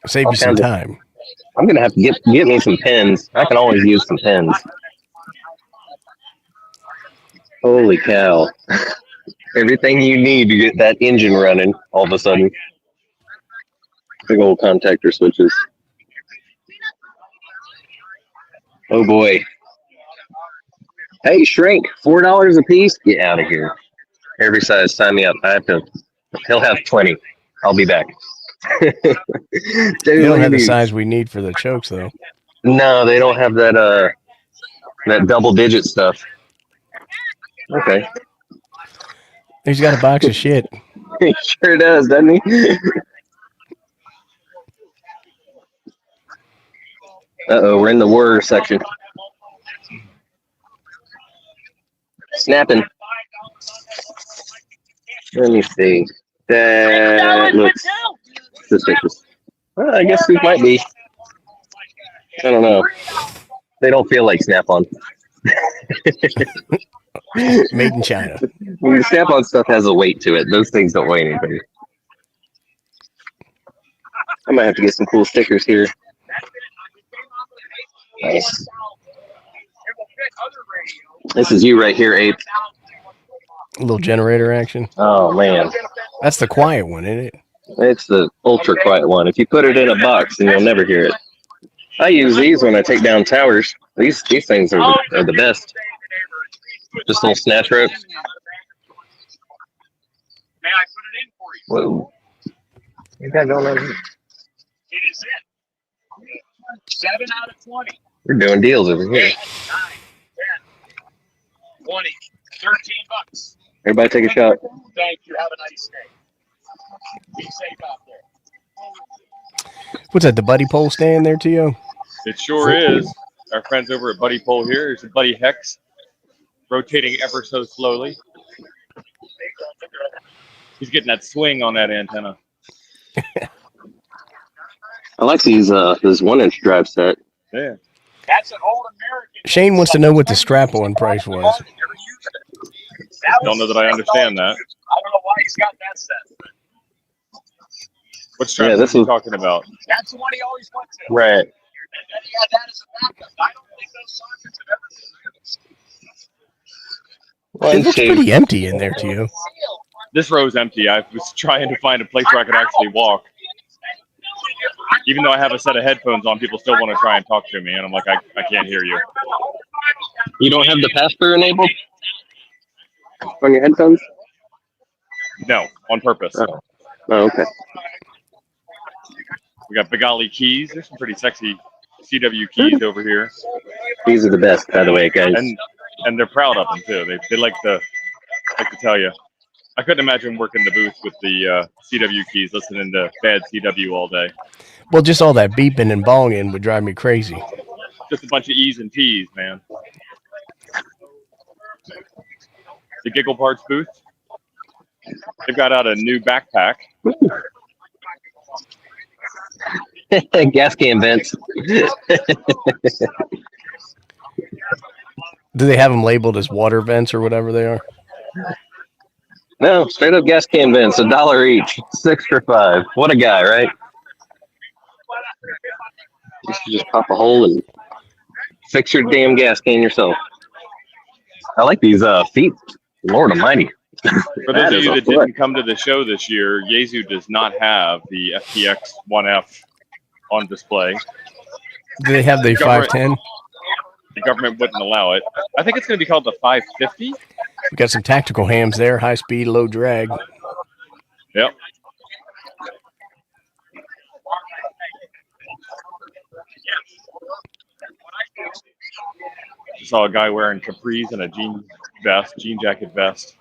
Save you some time. I'm gonna have to get me some pens. I can always use some pens. Holy cow! Everything you need to get that engine running. All of a sudden, big old contactor switches. Oh boy! Hey, shrink, $4 a piece. Get out of here! Every size, sign me up. He'll have 20. I'll be back. You don't have the size we need for the chokes, though. No, they don't have that that double digit stuff. Okay. He's got a box of shit. He sure does, doesn't he? Uh-oh, we're in the whir section. Snapping. Let me see. That looks suspicious. Well, I guess these might be. I don't know. They don't feel like Snap-on. Made in China. The Snap-on stuff has a weight to it. Those things don't weigh anything. I might have to get some cool stickers here. Nice. This is you right here, Ape. A little generator action. Oh, man. That's the quiet one, isn't it? It's the ultra quiet one. If you put it in a box, then you'll never hear it. I use these when I take down towers. These things are the best. Just little snatch ropes. May I put it in for you? Whoa. What you got going on here? It is it. 7 out of 20. We're doing deals over here. 8, 9, 10, 20, $13. Everybody take a shot. Thank you. Have a nice day. Be safe out there. What's that, the buddy pole stand there, Tio? It sure is. Our friends over at Buddy Pole here. Here's a Buddy Hex, rotating ever so slowly. He's getting that swing on that antenna. I like these this 1-inch drive set. Yeah. That's an old American. Shane wants to know what the strap-on price was. Don't know that I understand that. I don't know why he's got that set. What strap Yeah, are this you was- talking about? That's the one he always went to. Right. And then he had that as a backup. I don't think those sockets have ever been used. It looks pretty empty in there, Tio. This row's empty. I was trying to find a place where I could actually walk. Even though I have a set of headphones on, people still want to try and talk to me, and I'm like, I can't hear you. You don't have the pass-through enabled on your headphones? No, on purpose. Oh, okay. We got Bengali keys. There's some pretty sexy CW keys over here, These are the best, by the way, guys. and they're proud of them too. They like to tell you. I couldn't imagine working the booth with the CW keys, listening to bad CW all day. Well, just all that beeping and bonging would drive me crazy. Just a bunch of E's and P's, man. The Giggle Parts booth. They've got out a new backpack. Gas can vents. Do they have them labeled as water vents or whatever they are? No, straight up gas can vents, $1 each, 6 for $5. What a guy, right? You just pop a hole and fix your damn gas can yourself. I like these feet. Lord Almighty. For those of you that didn't come to the show this year, Yaesu does not have the FTX 1F on display. Do they have the 510? The government wouldn't allow it. I think it's going to be called the 550. We got some tactical hams there, high speed, low drag. Yep. I saw a guy wearing capris and a jean jacket vest.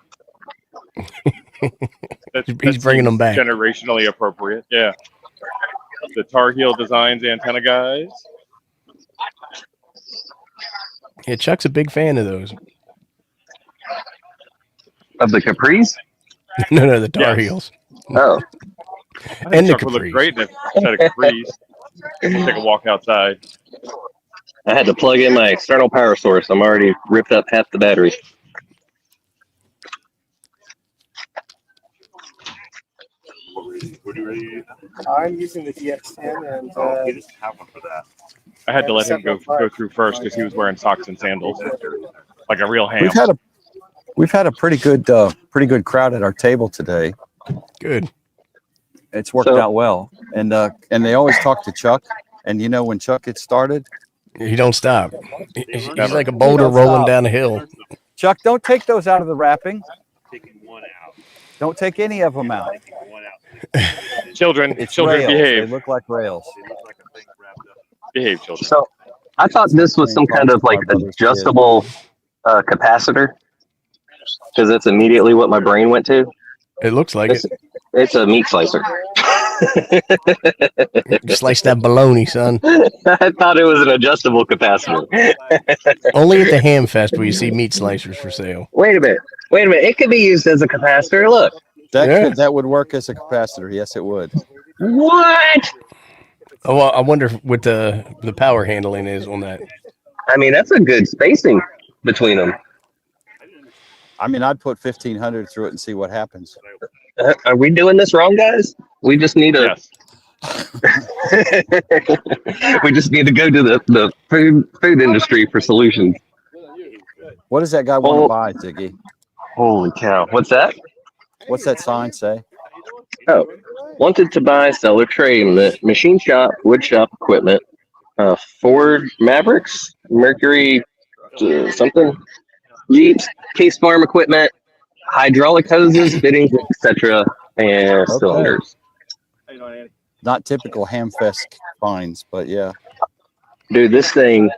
He's bringing them back. Generationally appropriate. Yeah. The Tar Heel Designs antenna guys. Yeah, Chuck's a big fan of those. Of the capris? No, the Tar Heels. Oh. And the Chuck would look capris. great in a set of capris. We'll take a walk outside. I had to plug in my external power source. I'm already ripped up half the battery. I'm using the GX10 and I had to let him go through first because he was wearing socks and sandals, like a real ham. We've had a pretty good crowd at our table today. Good. It's worked out well, and they always talk to Chuck. And you know, when Chuck gets started, he don't stop. He's like a boulder rolling down a hill. Chuck, don't take those out of the wrapping. Don't take any of them out. Children It's children rails. behave. They look like rails. Behave, children. So I thought this was some kind of like adjustable capacitor, because that's immediately what my brain went to. It looks like it. It's a meat slicer. Slice that bologna, son. I thought it was an adjustable capacitor. Only at the Ham Fest will you see meat slicers for sale. Wait a minute. It could be used as a capacitor. Look. That would work as a capacitor. Yes, it would. What? Oh, well, I wonder what the power handling is on that. I mean, that's a good spacing between them. I mean, I'd put 1,500 through it and see what happens. Are we doing this wrong, guys? We just need a. Yes. We just need to go to the food industry for solutions. What does that guy want to buy, Ziggy? Holy cow! What's that? What's that sign say? Oh, wanted to buy, sell, or trade machine shop, wood shop equipment, Ford Mavericks, Mercury, something, Jeeps, case farm equipment, hydraulic hoses, fittings, etc., and cylinders. Not typical Hamfest finds, but yeah. Dude, this thing,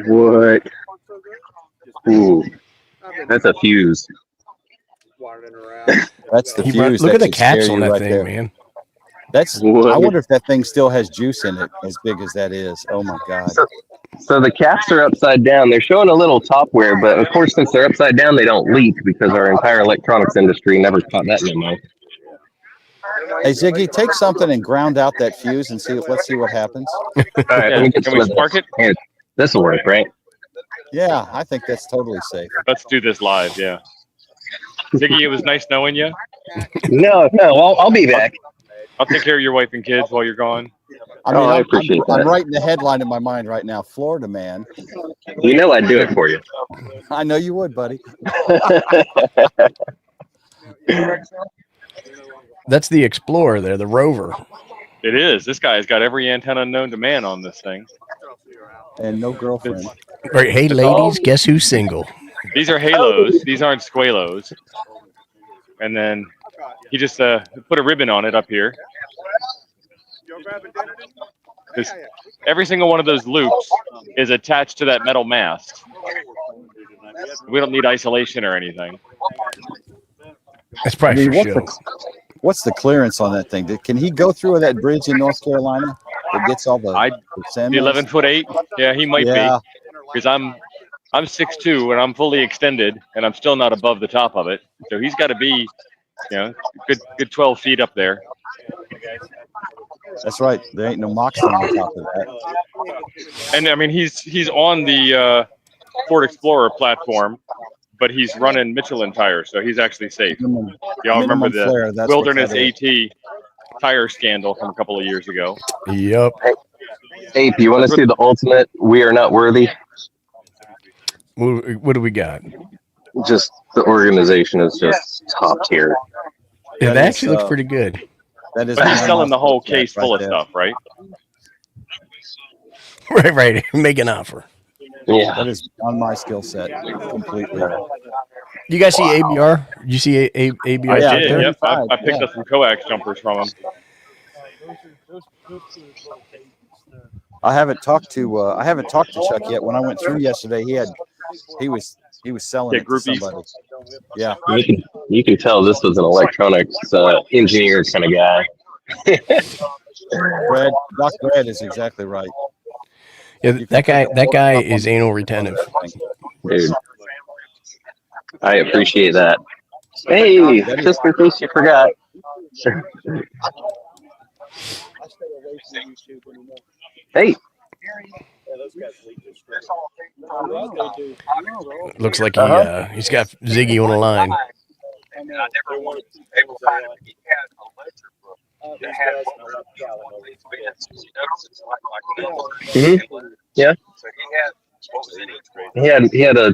what? Ooh, that's a fuse. That's the fuse. Look at the caps scare on you that right thing, there. man. That's. I wonder if that thing still has juice in it, as big as that is. Oh my god. So the caps are upside down. They're showing a little top wear, but of course, since they're upside down, they don't leak because our entire electronics industry never caught that memo. Hey Ziggy, take something and ground out that fuse and see. Let's see what happens. All right, let me get Can some we of spark it? Here, this will work, right? Yeah, I think that's totally safe. Let's do this live. Yeah. Ziggy, it was nice knowing you. No, I'll be back. I'll take care of your wife and kids while you're gone. I mean, I appreciate that. I'm writing the headline in my mind right now. Florida man. You know I'd do it for you. I know you would, buddy. That's the Explorer there, the Rover. It is. This guy's got every antenna known to man on this thing. And no girlfriend. Right, hey ladies, guess who's single? These are halos. These aren't squalos. And then he just put a ribbon on it up here. Every single one of those loops is attached to that metal mast. We don't need isolation or anything. That's probably for show. What's the clearance on that thing? Can he go through that bridge in North Carolina that gets all the sand? The 11'8". Yeah, he might be. Because I'm 6'2" and I'm fully extended and I'm still not above the top of it. So he's got to be, good 12 feet up there. That's right. There ain't no moxie on top of that. And I mean, he's on the Ford Explorer platform, but he's running Michelin tires, so he's actually safe. Y'all remember the Wilderness AT tire scandal from a couple of years ago? Yep. Ape, you want to see the ultimate "we are not worthy"? What do we got? Just the organization is just top tier. It actually looks pretty good. That is. But he's selling the whole case full of stuff, right? Right. Make an offer. Yeah, that is on my skill set completely. You guys see ABR? Did you see ABR? I did. Yep. I picked up some coax jumpers from him. I haven't talked to Chuck yet. When I went through yesterday, he was selling it to somebody. Yeah, you can tell this was an electronics engineer kind of guy. Doc Brad is exactly right. Yeah, that guy is anal retentive. Dude, I appreciate that. Hey, just in case you forgot. Hey. Looks like he's got Ziggy on the line. Yeah. He had a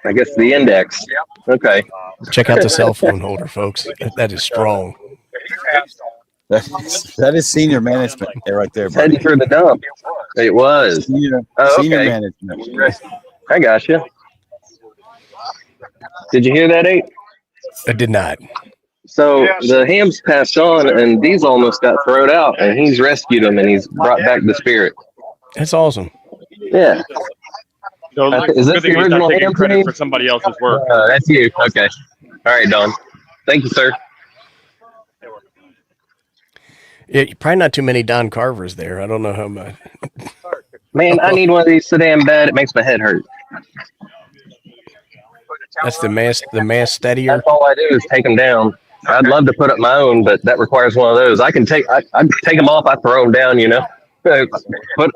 I guess the index. Okay. Check out the cell phone holder, folks. That is strong. That is senior management right there. Heading for the dump. It was. Senior management. I got you. Did you hear that, Ape? I did not. So the hams passed on, and these almost got thrown out, and he's rescued them, and he's brought back the spirit. That's awesome. Yeah. So is this the original ham credit for somebody else's work? That's you. Okay. All right, Don. Thank you, sir. Yeah, probably not too many Don Carvers there. I don't know how much. Man, I need one of these so damn bad it makes my head hurt. That's the mass steadier. That's all I do is take them down. I'd love to put up my own, but that requires one of those. I take them off, I throw them down, you know. So you've been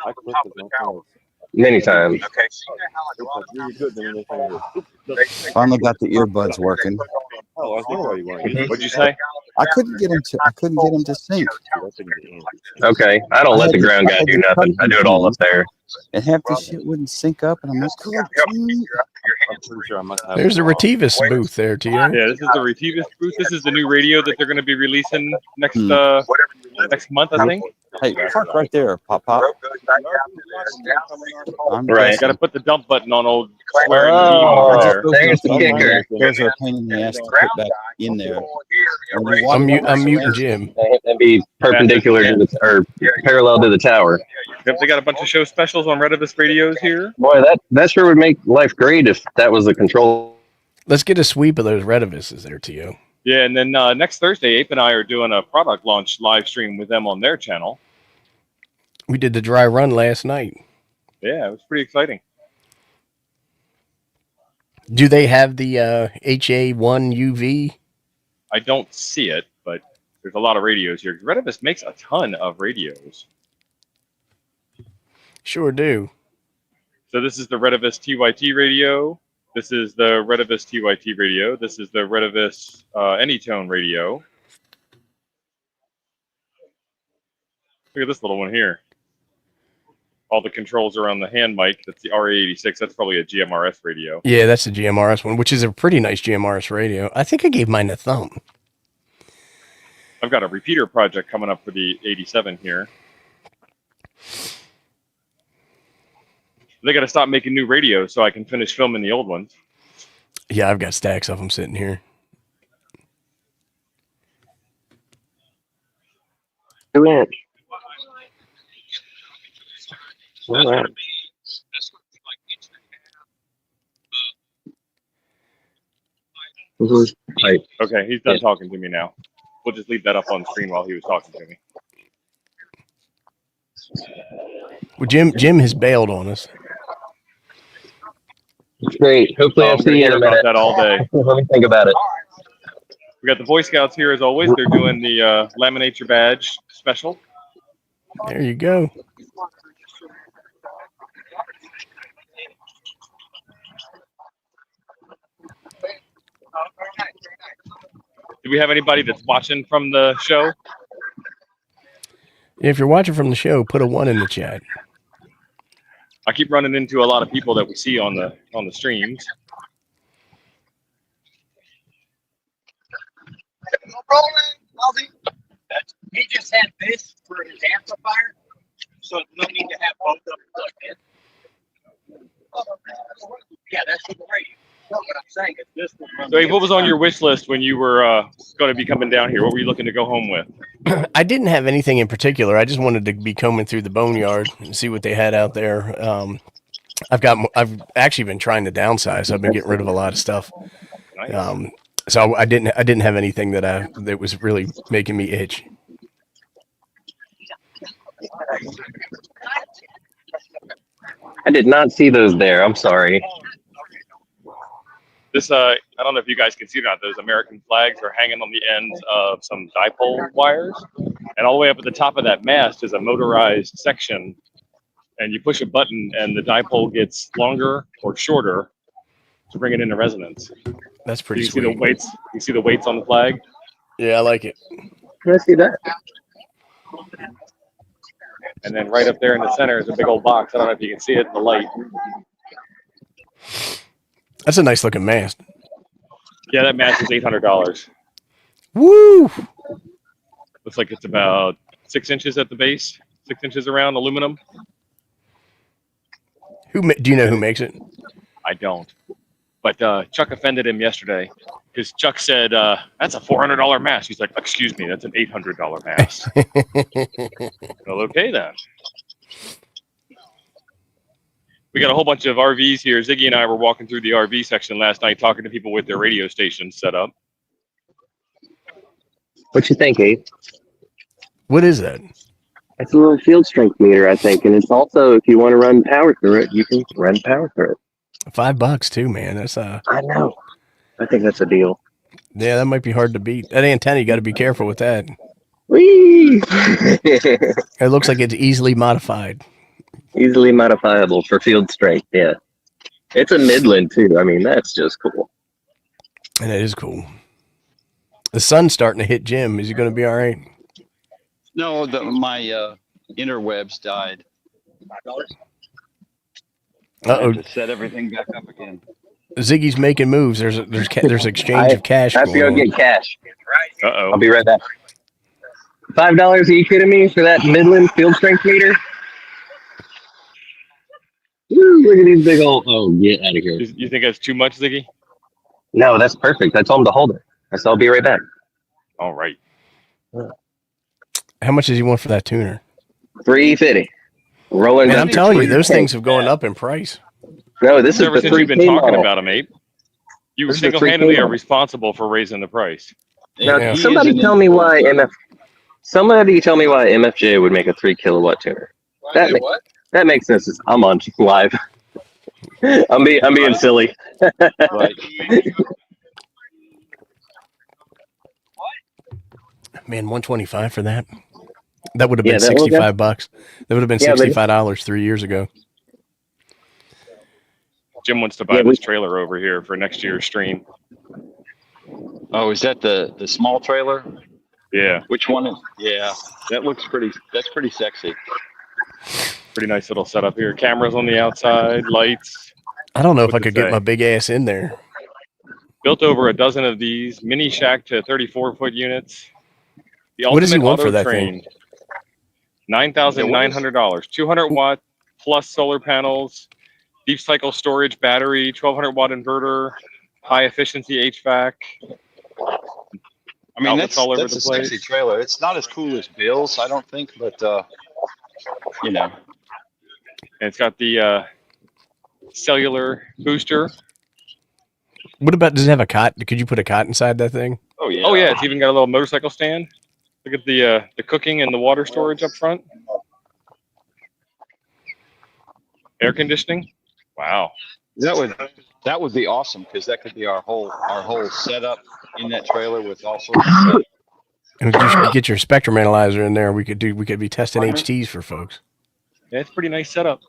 on the top of the tower many times. Okay, so Finally got the earbuds working. What'd you say? I couldn't get him to sync. Okay, I don't let the ground guy do nothing. I do it all up there. And half the shit wouldn't sync up, and I'm like, there's a Retivus booth there, Tio. Yeah, this is the Retivus booth. This is the new radio that they're going to be releasing next month, I think. Hey, park right there, Pop. Right. Got to put the dump button on old swearing over there. There's the kicker. Those are a pain in the ass to put back in there. I'm muting Jim. And be perpendicular to or parallel to the tower. Yep, they got a bunch of show specials on Retivus radios here. Boy, that sure would make life great if that was the control. Let's get a sweep of those Retivuses there, Tio. Yeah, and then next Thursday, Ape and I are doing a product launch live stream with them on their channel. We did the dry run last night. Yeah, it was pretty exciting. Do they have the HA1 UV? I don't see it, but there's a lot of radios here. Retivus makes a ton of radios. Sure do. So this is the Retivus TYT radio. This is the Retivus TYT radio. This is the Retivus Anytone radio. Look at this little one here. All the controls are on the hand mic. That's the RA86. That's probably a GMRS radio. Yeah, that's the GMRS one, which is a pretty nice GMRS radio. I think I gave mine a thumb. I've got a repeater project coming up for the 87 here. They got to stop making new radios so I can finish filming the old ones. Yeah, I've got stacks of them sitting here. 2-inch. All right. Right. Okay, he's done talking to me now. We'll just leave that up on screen while he was talking to me. Well, Jim has bailed on us. Great. Hopefully, I'm I'll going see to you in hear a about minute. that all day. Let me think about it. We got the Boy Scouts here as always. They're doing the laminate your badge special. There you go. Do we have anybody that's watching from the show? If you're watching from the show, put a 1 in the chat. I keep running into a lot of people that we see on the streams. He just had this for his amplifier, so no need to have both of them plugged in. Yeah, that's the radio. No, what I'm saying is this one. So, hey, what was on your wish list when you were going to be coming down here? What were you looking to go home with? I didn't have anything in particular. I just wanted to be combing through the boneyard and see what they had out there. I've actually been trying to downsize. I've been getting rid of a lot of stuff. Nice. So I didn't have anything that was really making me itch. I did not see those there. I'm sorry. This, I don't know if you guys can see it or not. Those American flags are hanging on the ends of some dipole wires. And all the way up at the top of that mast is a motorized section. And you push a button and the dipole gets longer or shorter to bring it into resonance. That's pretty You sweet. see the weights? You see the weights on the flag? Yeah, I like it. Can I see that? And then right up there in the center is a big old box. I don't know if you can see it in the light. That's a nice looking mast. Yeah, that mast is $800. Woo! Looks like it's about 6 inches at the base, 6 inches around, aluminum. Do you know who makes it? I don't. But Chuck offended him yesterday because Chuck said, that's a $400 mast. He's like, excuse me, that's an $800 mast. Well, okay then. We got a whole bunch of RVs here. Ziggy and I were walking through the RV section last night talking to people with their radio stations set up. What you think, Abe? What is that? It's a little field strength meter, I think, and it's also if you want to run power through it, you can run power through it. $5 too, man. That's I know. I think that's a deal. Yeah, that might be hard to beat. That antenna, you got to be careful with that. Whee! It looks like it's easily modified. Easily modifiable for field strength. Yeah, it's a Midland too. I mean, that's just cool. And it is cool. The sun's starting to hit Jim. Is he going to be all right? No, my interwebs died. Uh-oh. To set everything back up again. Ziggy's making moves. There's exchange of cash. I have to go get cash. Uh-oh. I'll be right back. $5? Are you kidding me for that Midland field strength meter? Woo, look at these big old. Oh, get out of here. You think that's too much, Ziggy? No, that's perfect. I told him to hold it. I said I'll be right back. All right. How much does he want for that tuner? $350. Rolling. And I'm telling you, those things have gone up in price. No, this is Ever the since you've been 3K talking model. about them, Abe, you This is the single-handedly 3K are model. responsible for raising the price. Now, Yeah. somebody tell me why MFJ would make a 3 kilowatt tuner. That makes sense. I'm on live. I'm being silly. Right. Man, $125 for that. That would have been Yeah, that- well, $65. That would have been Yeah, but- $65 3 years ago. Jim wants to buy this trailer over here for next year's stream. Oh, is that the small trailer? Yeah, Which one is? Yeah, that's pretty sexy. pretty nice little setup here. Cameras on the outside, lights. I don't know if I What's could it get say? my big ass in there. Built over a dozen of these. Mini shack to 34-foot units. The What does he ultimate want for auto that train. $9,900. 200-watt plus solar panels. Deep cycle storage battery. 1,200-watt inverter. High efficiency HVAC. I mean, Outlets all over that's the a place. sexy trailer. It's not as cool as Bill's, I don't think, but you know. And it's got the cellular booster. What about, does it have a cot? Could you put a cot inside that thing? Oh yeah. Oh yeah, it's even got a little motorcycle stand. Look at the cooking and the water storage up front. Air conditioning. Wow. That would be awesome because that could be our whole setup in that trailer with all sorts of stuff. And you should get your spectrum analyzer in there. We could be testing HTs for folks. Yeah, it's a pretty nice setup.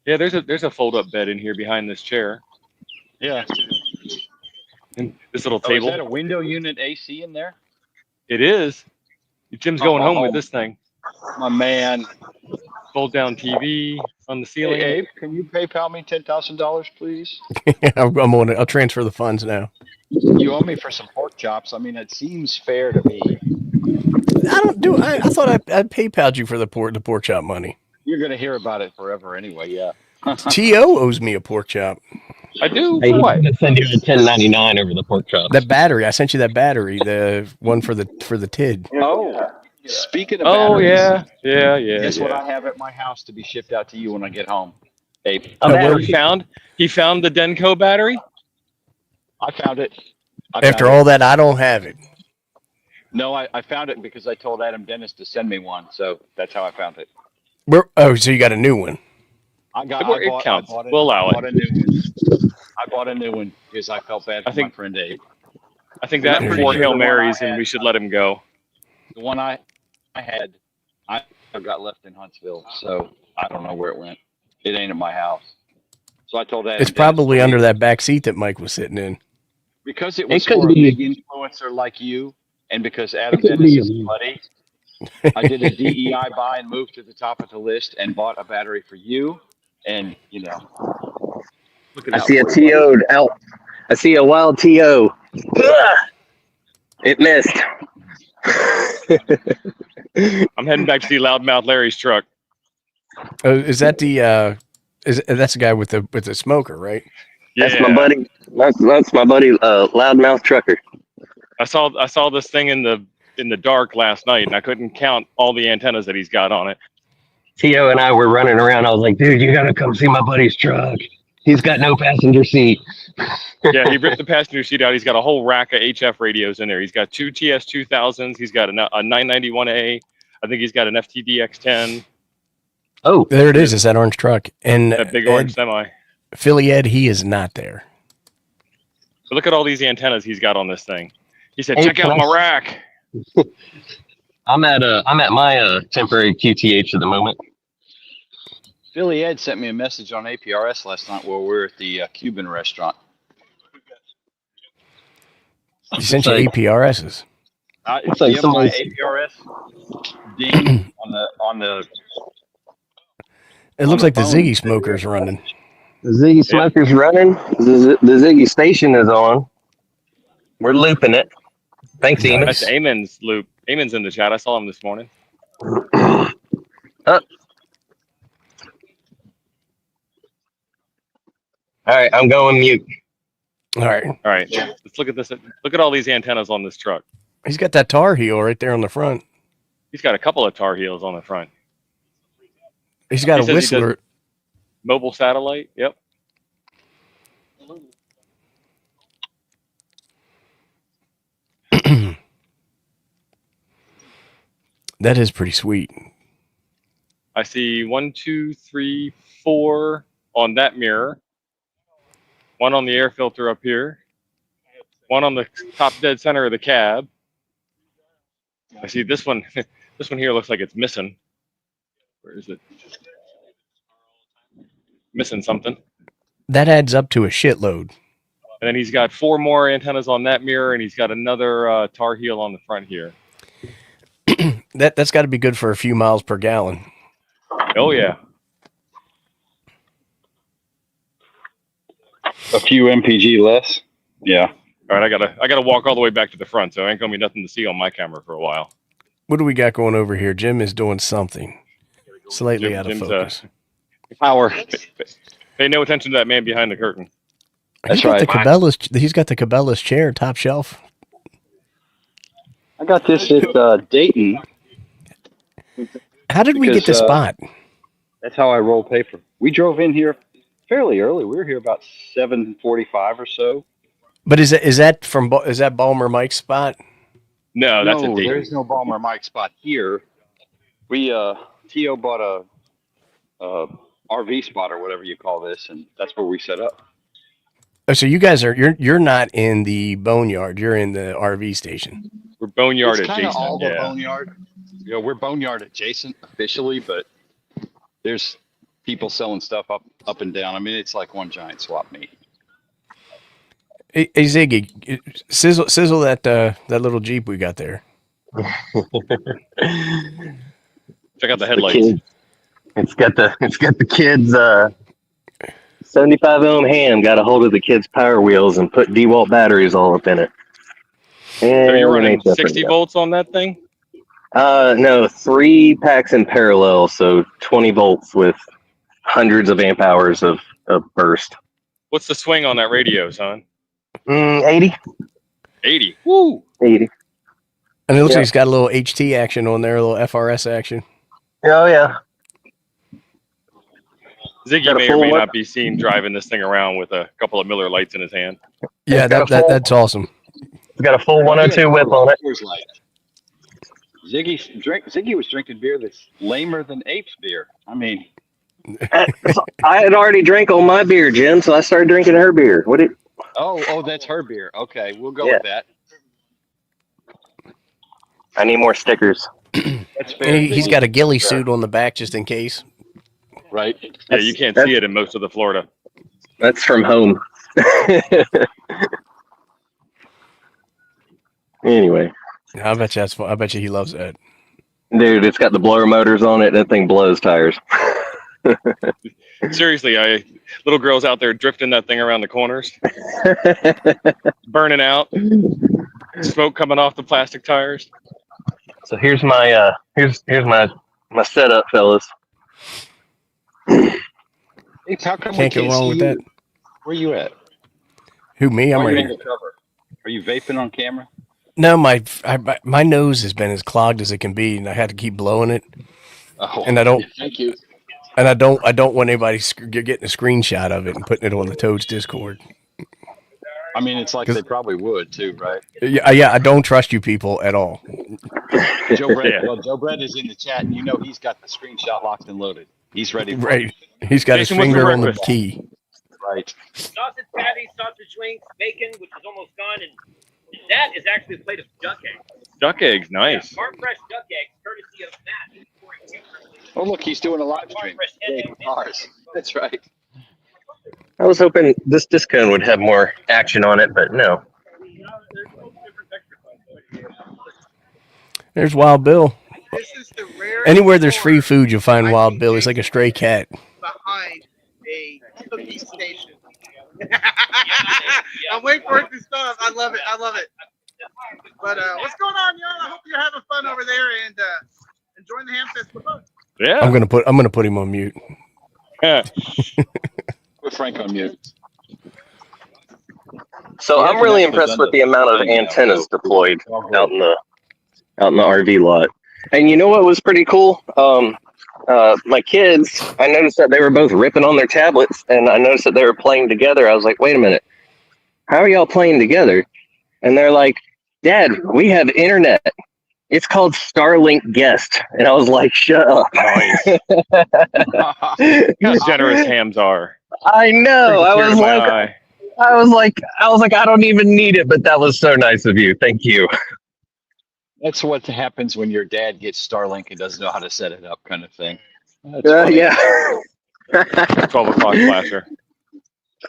Yeah, there's a fold up bed in here behind this chair. Yeah. And this little Oh, table. is that a window unit AC in there? It is. Jim's going home with this thing. My man. Fold down TV on the ceiling. Hey, Abe, can you PayPal me $10,000, please? I'll transfer the funds now. You owe me for some pork chops. I mean, it seems fair to me. I thought I PayPal'd you for the pork chop money. You're going to hear about it forever anyway, yeah. T.O. owes me a pork chop. I do. Hey, For what? I'm gonna send you a 10.99 over the pork chops. That battery, I sent you that battery, the one for the TID. Oh, speaking of Oh batteries, yeah. guess what I have at my house to be shipped out to you when I get home? Abe. He found the Denko battery. I found it. After all that, I don't have it. No, I found it because I told Adam Dennis to send me one, so that's how I found it. So you got a new one. It counts. We'll allow it. I bought a new one because I felt bad for my friend Abe. I think that and 4 Hail Marys, and we should let him go. The one I had, I got left in Huntsville, so I don't know where it went. It ain't at my house. So I told Adam. It's probably under that back seat that Mike was sitting in. Because it was for a big influencer like you, and because Adam Dennis is a buddy, I did a DEI buy and moved to the top of the list and bought a battery for you. And, I see a TO out. I see a wild TO. It missed. I'm heading back to see Loudmouth Larry's truck. Is that that's the guy with the smoker, right? Yeah. That's my buddy. That's my buddy, Loudmouth Trucker. I saw this thing in the dark last night, and I couldn't count all the antennas that he's got on it. T.O. and I were running around. I was like, dude, you got to come see my buddy's truck. He's got no passenger seat. Yeah, he ripped the passenger seat out. He's got a whole rack of HF radios in there. He's got 2 TS2000s. He's got a 991A. I think he's got an FTDX10. Oh, there it is. It's that orange truck. And that big orange semi. Philly Ed, he is not there. But look at all these antennas he's got on this thing. He said, check out my rack. I'm at my temporary QTH at the moment. Philly Ed sent me a message on APRS last night while we were at the Cuban restaurant. He sent you APRSs. It's like my APRS ding on the. It looks like the Ziggy smoker's running. The Ziggy smoker's running. The Ziggy station is on. We're looping it. Thanks, Eamon. That's Eamon's loop. Eamon's in the chat. I saw him this morning. All right, I'm going mute. All right. Let's look at this. Look at all these antennas on this truck. He's got that Tar Heel right there on the front. He's got a couple of Tar Heels on the front. He's got a Whistler. Mobile satellite. Yep. That is pretty sweet. I see 1, 2, 3, 4 on that mirror. 1 on the air filter up here. 1 on the top dead center of the cab. I see this one. This one here looks like it's missing. Where is it? Missing something. That adds up to a shitload. And then he's got 4 more antennas on that mirror, and he's got another Tar Heel on the front here. That's got to be good for a few miles per gallon. Oh yeah. A few MPG less. Yeah. All right, I gotta walk all the way back to the front, so ain't gonna be nothing to see on my camera for a while. What do we got going over here? Jim is doing something slightly out of focus. Power. Pay no attention to that man behind the curtain. He's got the Cabela's chair, top shelf. I got this at Dayton. How did we get the spot? That's how I roll paper. We drove in here fairly early. We were here about 7:45 or so. But is that Balmer Mike's spot? No, that's a No, date. there's no Balmer Mike spot here. We Tio bought a RV spot or whatever you call this, and that's where we set up. Oh, so you guys you're not in the boneyard. You're in the RV station. We're boneyard It's kind of adjacent. all the Yeah. boneyard. You know, we're boneyard adjacent officially, but there's people selling stuff up and down. I mean, it's like one giant swap meet. Hey Ziggy, sizzle that little Jeep we got there. Check out the headlights. It's got the kids 75 ohm ham got a hold of the kids' Power Wheels and put DeWalt batteries all up in it. And So you're running 60 volts on that thing? No, 3 packs in parallel, so 20 volts with hundreds of amp hours of burst. What's the swing on that radio, son? 80. 80. Woo! 80. And it looks like it's got a little HT action on there, a little FRS action. Oh yeah. Ziggy may or may not be seen driving this thing around with a couple of Miller lights in his hand. Yeah, that's awesome. It's got a full 102 whip on it. Ziggy was drinking beer that's lamer than Ape's beer. I mean, I had already drank all my beer, Jim, so I started drinking her beer. Oh, that's her beer. Okay, we'll go with that. I need more stickers. That's fair. He's got a ghillie suit on the back just in case. Right. Yeah, you can't see it in most of the Florida. That's from home. Anyway. I bet you that's fun. I bet you he loves that. Dude, it's got the blower motors on it. That thing blows tires. Seriously, little girls out there drifting that thing around the corners, burning out, smoke coming off the plastic tires. So here's my my setup, fellas. Ape, how come Can't go wrong with that. Where you at? Who, me? I'm ready. Are you vaping on camera? No, my nose has been as clogged as it can be, and I had to keep blowing it. Oh, and I don't. Thank you. And I don't want anybody getting a screenshot of it and putting it on the Toads Discord. I mean, it's like they probably would too, right? Yeah. I don't trust you people at all. Joe Brett is in the chat, and you know he's got the screenshot locked and loaded. He's ready. Right. He's got Jason, his finger what's on for the breakfast? key. Right. Sausage patties, sausage links, bacon, which is almost gone, and that is actually a plate of duck eggs. Duck eggs, nice. Farm fresh duck eggs, courtesy of Matt. Oh, look, he's doing a live stream. Ours. That's right. I was hoping this discount would have more action on it, but no. There's Wild Bill. This is the rarest Anywhere there's free store food, you'll find Wild Bill. He's like a stray cat. behind a cookie station. I'm waiting for it to stop. I love it. But what's going on, y'all? I hope you're having fun over there and enjoying the ham fest with us. Yeah. I'm gonna put him on mute. Put Frank on mute. So I'm really impressed with the amount of antennas deployed out in the RV lot. And you know what was pretty cool? My kids, I noticed that they were both ripping on their tablets, and I noticed that they were playing together. I was like, wait a minute, how are y'all playing together? And they're like, Dad, we have internet. It's called Starlink Guest. And I was like, shut up. Nice. How generous hams are. I know. I was like, I don't even need it, but that was so nice of you. Thank you. That's what happens when your dad gets Starlink and doesn't know how to set it up, kind of thing. Yeah. 12 o'clock flasher.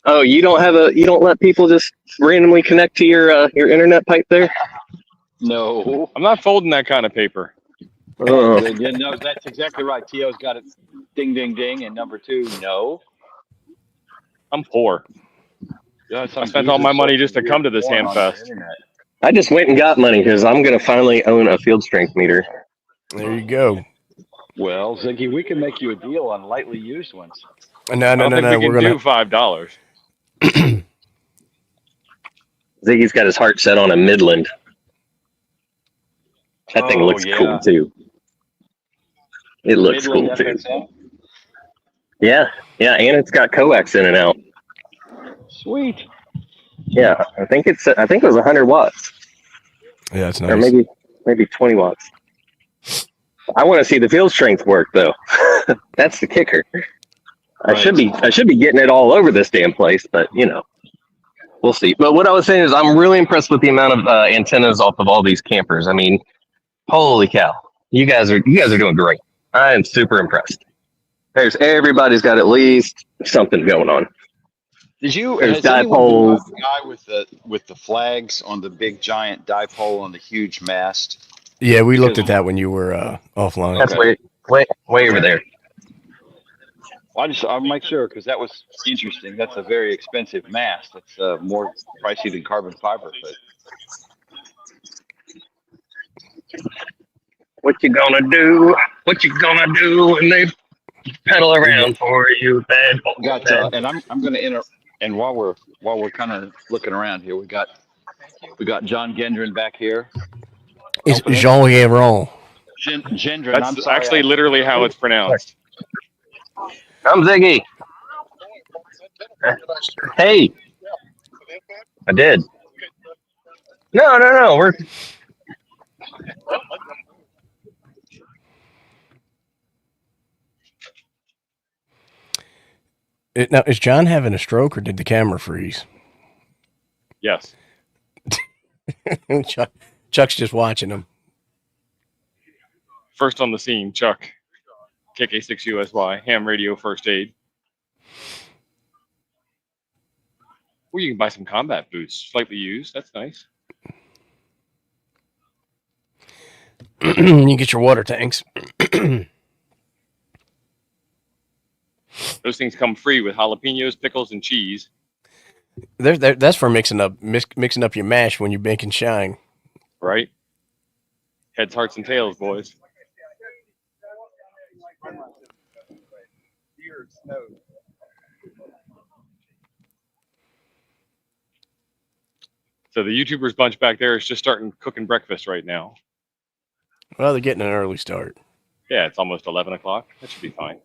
Oh, you don't let people just randomly connect to your internet pipe there? No. I'm not folding that kind of paper. Oh. Yeah, no, that's exactly right. Tio's got it. Ding, ding, ding. And number 2, no. I'm poor. Yeah, I spent all my money just to come to this ham fest. I just went and got money because I'm going to finally own a field strength meter. There you go. Well, Ziggy, we can make you a deal on lightly used ones. No. I don't think we We're can gonna do $5. Ziggy's got his heart set on a Midland. That thing looks cool too. It looks Midland cool too. FSM? Yeah, and it's got coax in and out. Sweet. Yeah, I think it was 100 watts, Yeah, that's or nice. maybe 20 watts. I want to see the field strength work though. That's the kicker. I should be getting it all over this damn place, but we'll see. But what I was saying is, I'm really impressed with the amount of antennas off of all these campers. I mean, holy cow, you guys are doing great. I am super impressed. Everybody's got at least something going on. Has There's anyone been by dipoles. the guy with the flags on the big giant dipole on the huge mast? Yeah, we looked Because at that when you were offline. That's way over there. I'll make sure because that was interesting. That's a very expensive mast. It's more pricey than carbon fiber. But What you gonna do? What you gonna do when they pedal around for you, bad boy? got and I'm going to enter. And while we're kind of looking around here, we got John Gendron back here. It's Jean Guéron. Gendron. That's actually literally how it's pronounced. I'm Ziggy. Hey, I did. No. We're Now, is John having a stroke or did the camera freeze? Yes. Chuck's just watching him. First on the scene, Chuck. KK6USY, ham radio first aid. Well, you can buy some combat boots, slightly used. That's nice. You get your water tanks. Those things come free with jalapenos, pickles, and cheese. That's for mixing up your mash when you're making shine. Right? Heads, hearts, and tails, boys. So the YouTubers bunch back there is just starting cooking breakfast right now. Well, they're getting an early start. Yeah, it's almost 11 o'clock. That should be fine.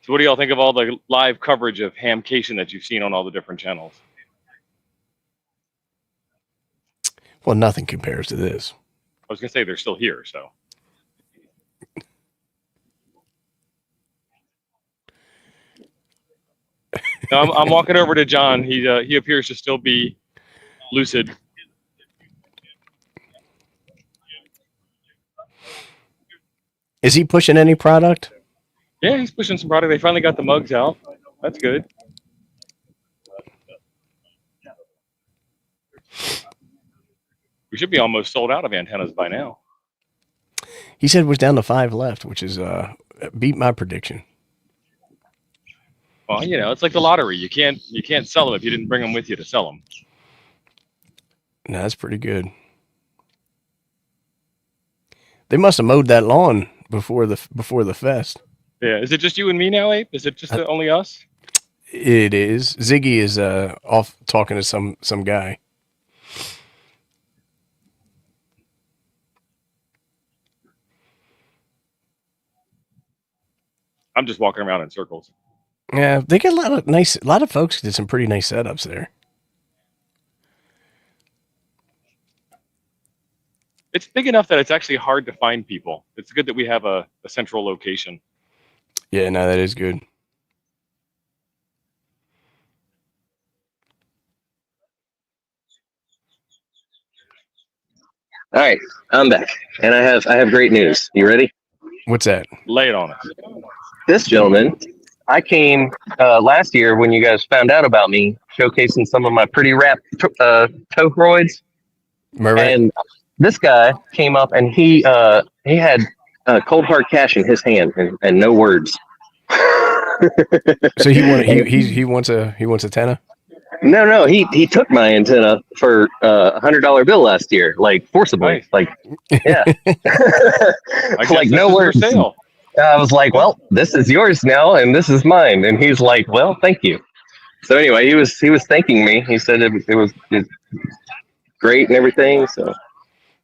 So what do y'all think of all the live coverage of Hamcation that you've seen on all the different channels? Well, nothing compares to this. I was going to say they're still here, so. No, I'm walking over to John. He appears to still be lucid. Is he pushing any product? Yeah, he's pushing some product. They finally got the mugs out. That's good. We should be almost sold out of antennas by now. He said it was down to 5 left, which is beat my prediction. Well, it's like the lottery. You can't sell them if you didn't bring them with you to sell them. No, that's pretty good. They must have mowed that lawn before the fest. Yeah, is it just you and me now, Ape? Is it just only us? It is. Ziggy is off talking to some guy. I'm just walking around in circles. Yeah, they get a lot of folks did some pretty nice setups there. It's big enough that it's actually hard to find people. It's good that we have a central location. Yeah, no, that is good. all right. I'm back, and I have great news. You ready? What's that? Lay it on us. This gentleman, I came last year when you guys found out about me, showcasing some of my pretty wrapped tocroids. And this guy came up and he had cold hard cash in his hand and no words. So he wants a tenner? No, he took my antenna for $100 bill last year, like forcibly. Nice. Like, yeah. Like no words. For sale. I was like, well, this is yours now and this is mine. And he's like, well, thank you. So anyway, he was thanking me. He said it was great and everything. So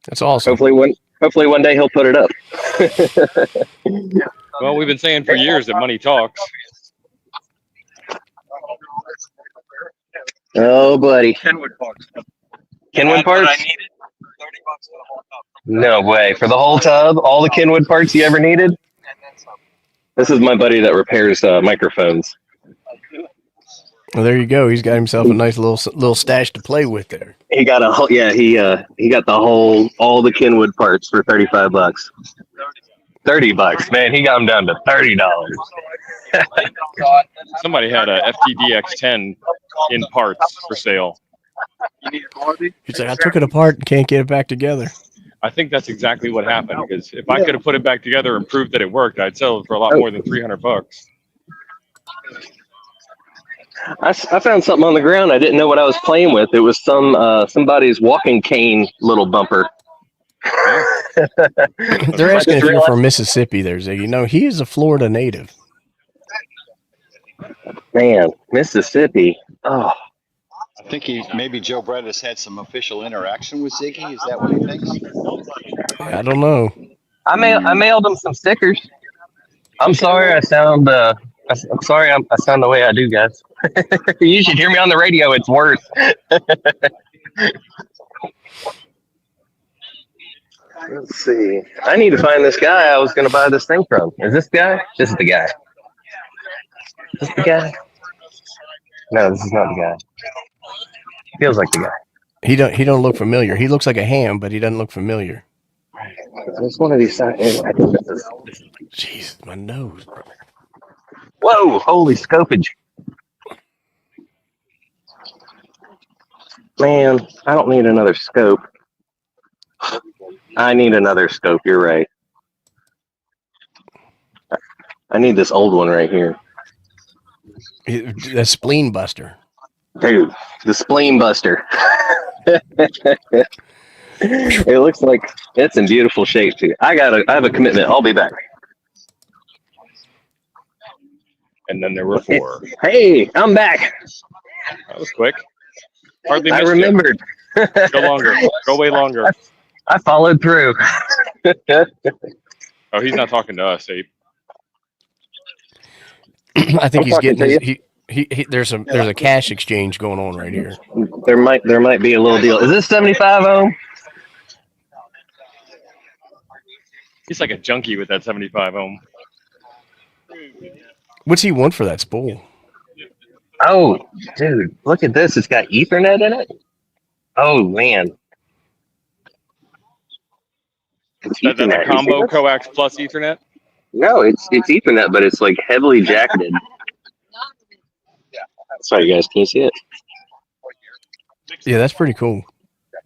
that's awesome. Hopefully one day he'll put it up. Well, we've been saying for years that money talks. Oh, buddy. Kenwood parts. Kenwood That's what I parts? needed. $30 for the whole tub. No way. For the whole tub, all the Kenwood parts you ever needed? And then some. This is my buddy that repairs microphones. Well, there you go. He's got himself a nice little stash to play with there. He got he got all the Kenwood parts for $35. $30, man. He got them down to $30. Somebody had a FTDX10 in parts for sale. He's like, I took it apart and can't get it back together. I think that's exactly what happened, because if I could have put it back together and proved that it worked, I'd sell it for a lot more than $300. I found something on the ground. I didn't know what I was playing with. It was somebody's walking cane little bumper. They're asking if you're from Mississippi there, Ziggy. No, he is a Florida native. Man, Mississippi. Oh, I think maybe Joe Brett has had some official interaction with Ziggy. Is that what he thinks? I don't know. I mailed him some stickers. I'm sorry I sound I'm sorry I sound the way I do, guys. You should hear me on the radio. It's worse. Let's see. I need to find this guy I was going to buy this thing from. Is this the guy? This is the guy. Is this the guy? No, this is not the guy. Feels like the guy. He don't look familiar. He looks like a ham, but he doesn't look familiar. It's one of these. I think this is. Jeez, my nose. Whoa! Holy scopage. Man, I don't need another scope. I need another scope. You're right. I need this old one right here. The spleen buster. Dude, the spleen buster. It looks like it's in beautiful shape too. I have a commitment. I'll be back. And then there were 4. Hey, I'm back. That was quick. Hardly I missed remembered. you. Go longer. Go way longer. I followed through. Oh, he's not talking to us, Abe. I think I'm he's talking getting to he there's a cash exchange going on right here. There might be a little deal. Is this 75 ohm? He's like a junkie with that 75 ohm. What's he want for that spool? Oh, dude, look at this. It's got Ethernet in it. Oh man. It's That a Ethernet. combo coax plus Ethernet? No, it's Ethernet, but it's like heavily jacketed. Sorry, guys, can you see it? Yeah, that's pretty cool.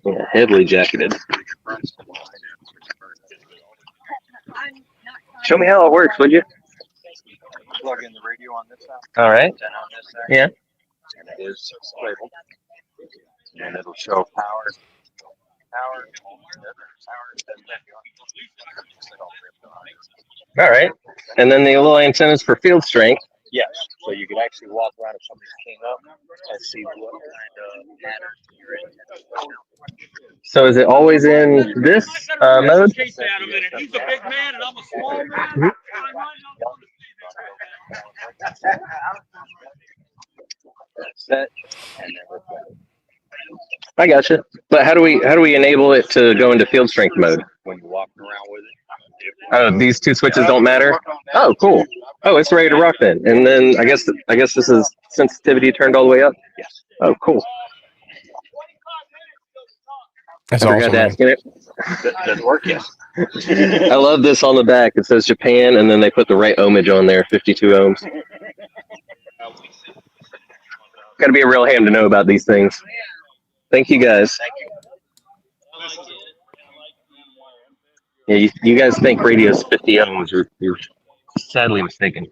Yeah, heavily jacketed. Show me how it works, would you? Plug in the radio on this side. All right. Then on this side. Yeah. And it is labeled. And it'll show power. All right. And then the little antennas for field strength. Yes. So you could actually walk around if somebody came up and see what kind of pattern you're in. So is it always in this mode? He's a big man and I'm a small man. Set. I gotcha. But how do we enable it to go into field strength mode? When you're walking around with it. Oh, these two switches don't matter. Oh, cool. Oh, it's ready to rock then. And then I guess this is sensitivity turned all the way up. Yes. Oh, cool. That's I forgot awesome. to ask it. Does it work? Yes. I love this on the back. It says Japan, and then they put the right ohmage on there, 52 ohms. Got to be a real ham to know about these things. Thank you, guys. Yeah, you guys think radio's 50 ohms. You're sadly mistaken.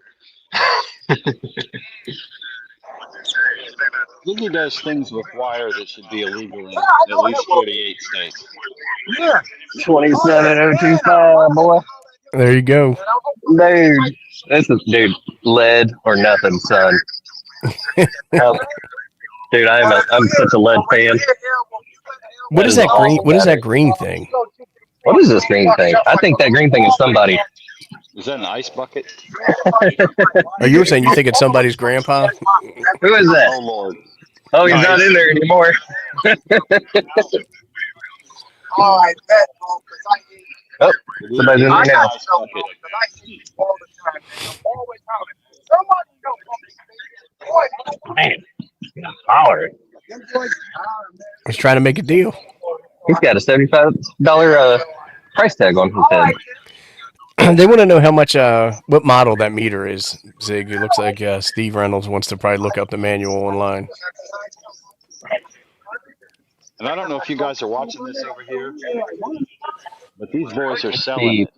Ziggy does things with wire that should be illegal in at least 48 states. 27025, boy. There you go. Dude, dude, lead or nothing, son. Dude, I'm such a lead fan. What is that green? What is that green thing? What is this green thing? I think that green thing is somebody. Is that an ice bucket? Oh, you were saying you think it's somebody's grandpa? Who is that? Oh Lord. Oh, he's not Nice. in there anymore. Oh, I bet. Oh, somebody's in there now. Ice bucket. All the time, man. I'm always hollering. Somebody go. Holler. He's trying to make a deal. He's got a $75 price tag on his head. They want to know how much, what model that meter is, Zig. It looks like Steve Reynolds wants to probably look up the manual online. And I don't know if you guys are watching this over here, but these boys are selling it.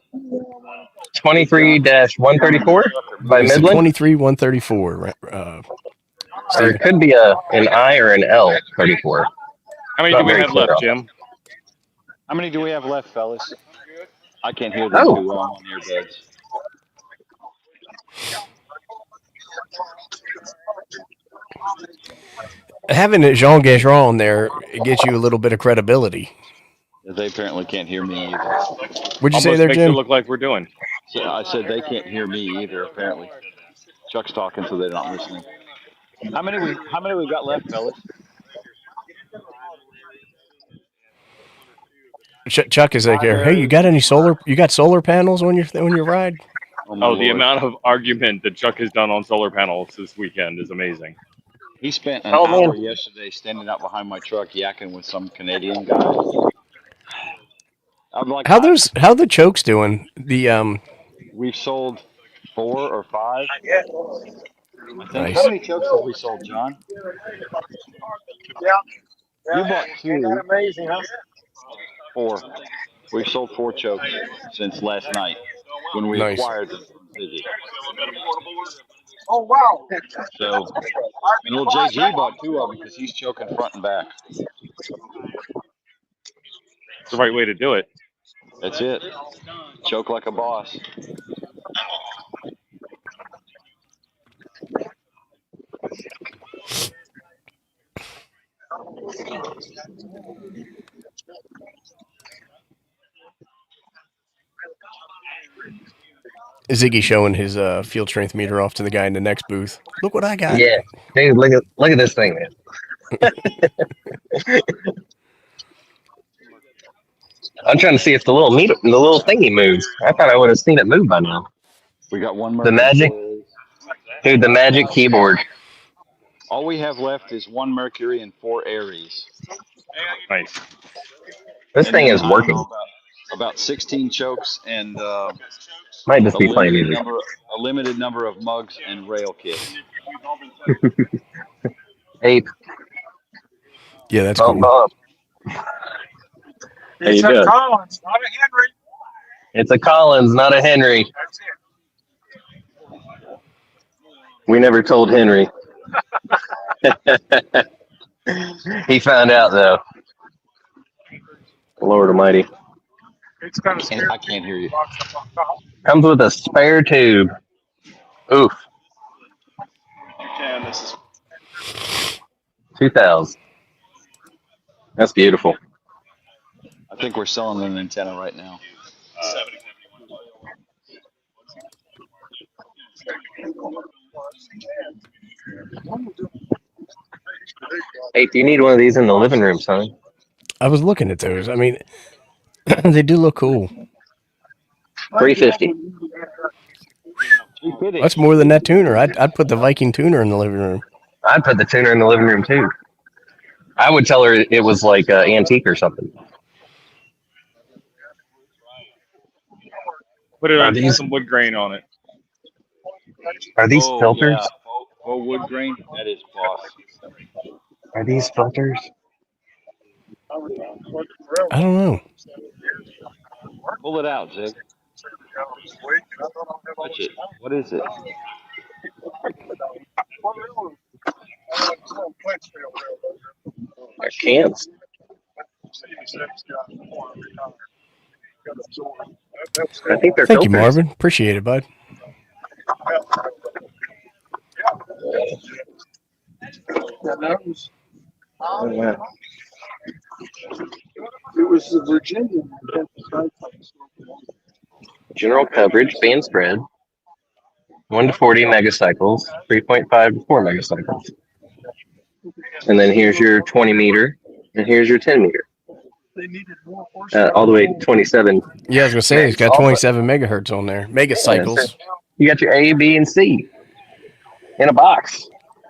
23-134 by It's a Midland. 23-134. Or it could be an I or an L 34. How many do we have left, Jim? How many do we have left, fellas? I can't hear them too well on earbuds. Having a Jean Gaugeron on there, it gets you a little bit of credibility. They apparently can't hear me either. What'd you say there, Makes Jim? it look like we're doing. So I said they can't hear me either. Apparently, Chuck's talking, so they're not listening. How many we got left, fellas? Chuck is like, hey, you got any solar? You got solar panels on your ride? Oh, the amount of argument that Chuck has done on solar panels this weekend is amazing. He spent an hour yesterday standing out behind my truck yakking with some Canadian guy. I'm like, how the chokes doing? We've sold 4 or 5. I think. Nice. How many chokes have we sold, John? Yeah. You bought 2. Ain't that amazing, huh? 4. We've sold 4 chokes since last night when we acquired them from Ziggy. Oh, wow. So, and little JG bought 2 of them because he's choking front and back. It's the right way to do it. That's it. Choke like a boss. Ziggy showing his field strength meter off to the guy in the next booth. Look what I got. Yeah, dude, look at this thing, man. I'm trying to see if the little thingy moves. I thought I would have seen it move by now. We got one more. The magic, dude. The magic keyboard. All we have left is 1 Mercury and 4 Aries. Nice. This thing is working. About 16 chokes and might just be playing music. A limited number of mugs and rail kits. 8. Yeah, that's cool. It's a Collins, not a Henry. It's a Collins, not a Henry. That's it. We never told Henry. He found out though. Lord Almighty. It's got a I can't hear you. Comes with a spare tube. Oof. Yeah, this is 2000. That's beautiful. I think we're selling an antenna right now. Hey, do you need one of these in the living room, son? I was looking at those. I mean, they do look cool. $350. That's more than that tuner. I'd put the Viking tuner in the living room. I'd put the tuner in the living room too. I would tell her it was like antique or something. Put it on some wood grain on it. Are these filters? Yeah. Faux wood grain. That is boss. Are these filters? I don't know. Pull it out, Zig. Touch it. What is it? I can't. I think they're Thank filters. you, Marvin. Appreciate it, bud. It was the Virginian. General coverage, band spread, 1 to 40 megacycles, 3.5 to 4 megacycles. And then here's your 20 meter, and here's your 10 meter. They needed more All the way to 27. Yeah, I was gonna say it's got 27 megahertz on there, megacycles. You got your A, B, and C in a box.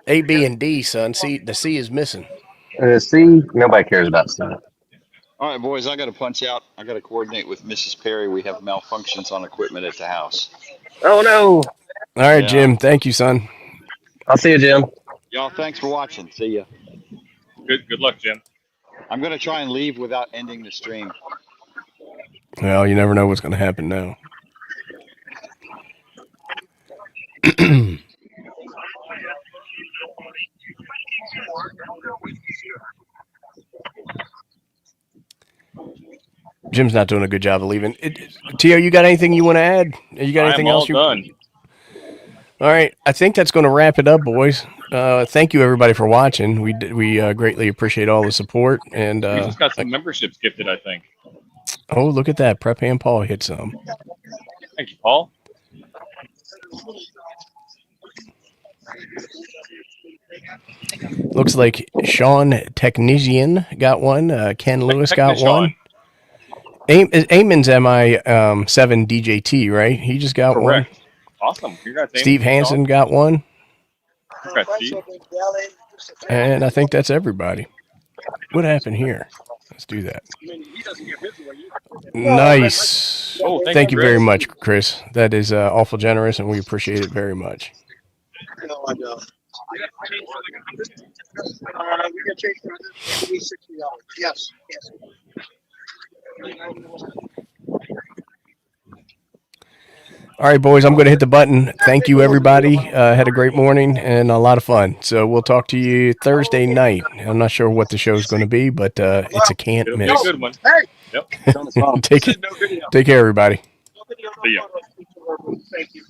A, B, and D, son. C, the C is missing. C, nobody cares about C. All right, boys, I got to punch out. I got to coordinate with Mrs. Perry. We have malfunctions on equipment at the house. Oh no! All right, Yeah. Jim. Thank you, son. I'll see you, Jim. Y'all, thanks for watching. See ya. Good luck, Jim. I'm going to try and leave without ending the stream. Well, you never know what's going to happen now. Jim's not doing a good job of leaving. Tio, you got anything you want to add? You got anything else? I'm all done. All right, I think that's going to wrap it up, boys. Thank you, everybody, for watching. We greatly appreciate all the support. And We just got some memberships gifted, I think. Oh, look at that! Prep Hand Paul hit some. Thank you, Paul. Looks like Sean Technician got one. Ken Lewis got one. Eamon's MI7 DJT, right? He just got Correct. one. Awesome. Congrats, Amy. Steve Hansen got one. Congrats, Steve. And I think that's everybody. What happened here? Let's do that. Nice. Oh, thank you very much, Chris. That is awful generous, and we appreciate it very much. We got changed for $60. Yes. All right, boys, I'm going to hit the button. Thank you, everybody. Had a great morning and a lot of fun. So we'll talk to you Thursday night. I'm not sure what the show's going to be, but it's a can't It'll miss. be a good one. Hey. Yep. Take care, everybody. See ya. Thank you.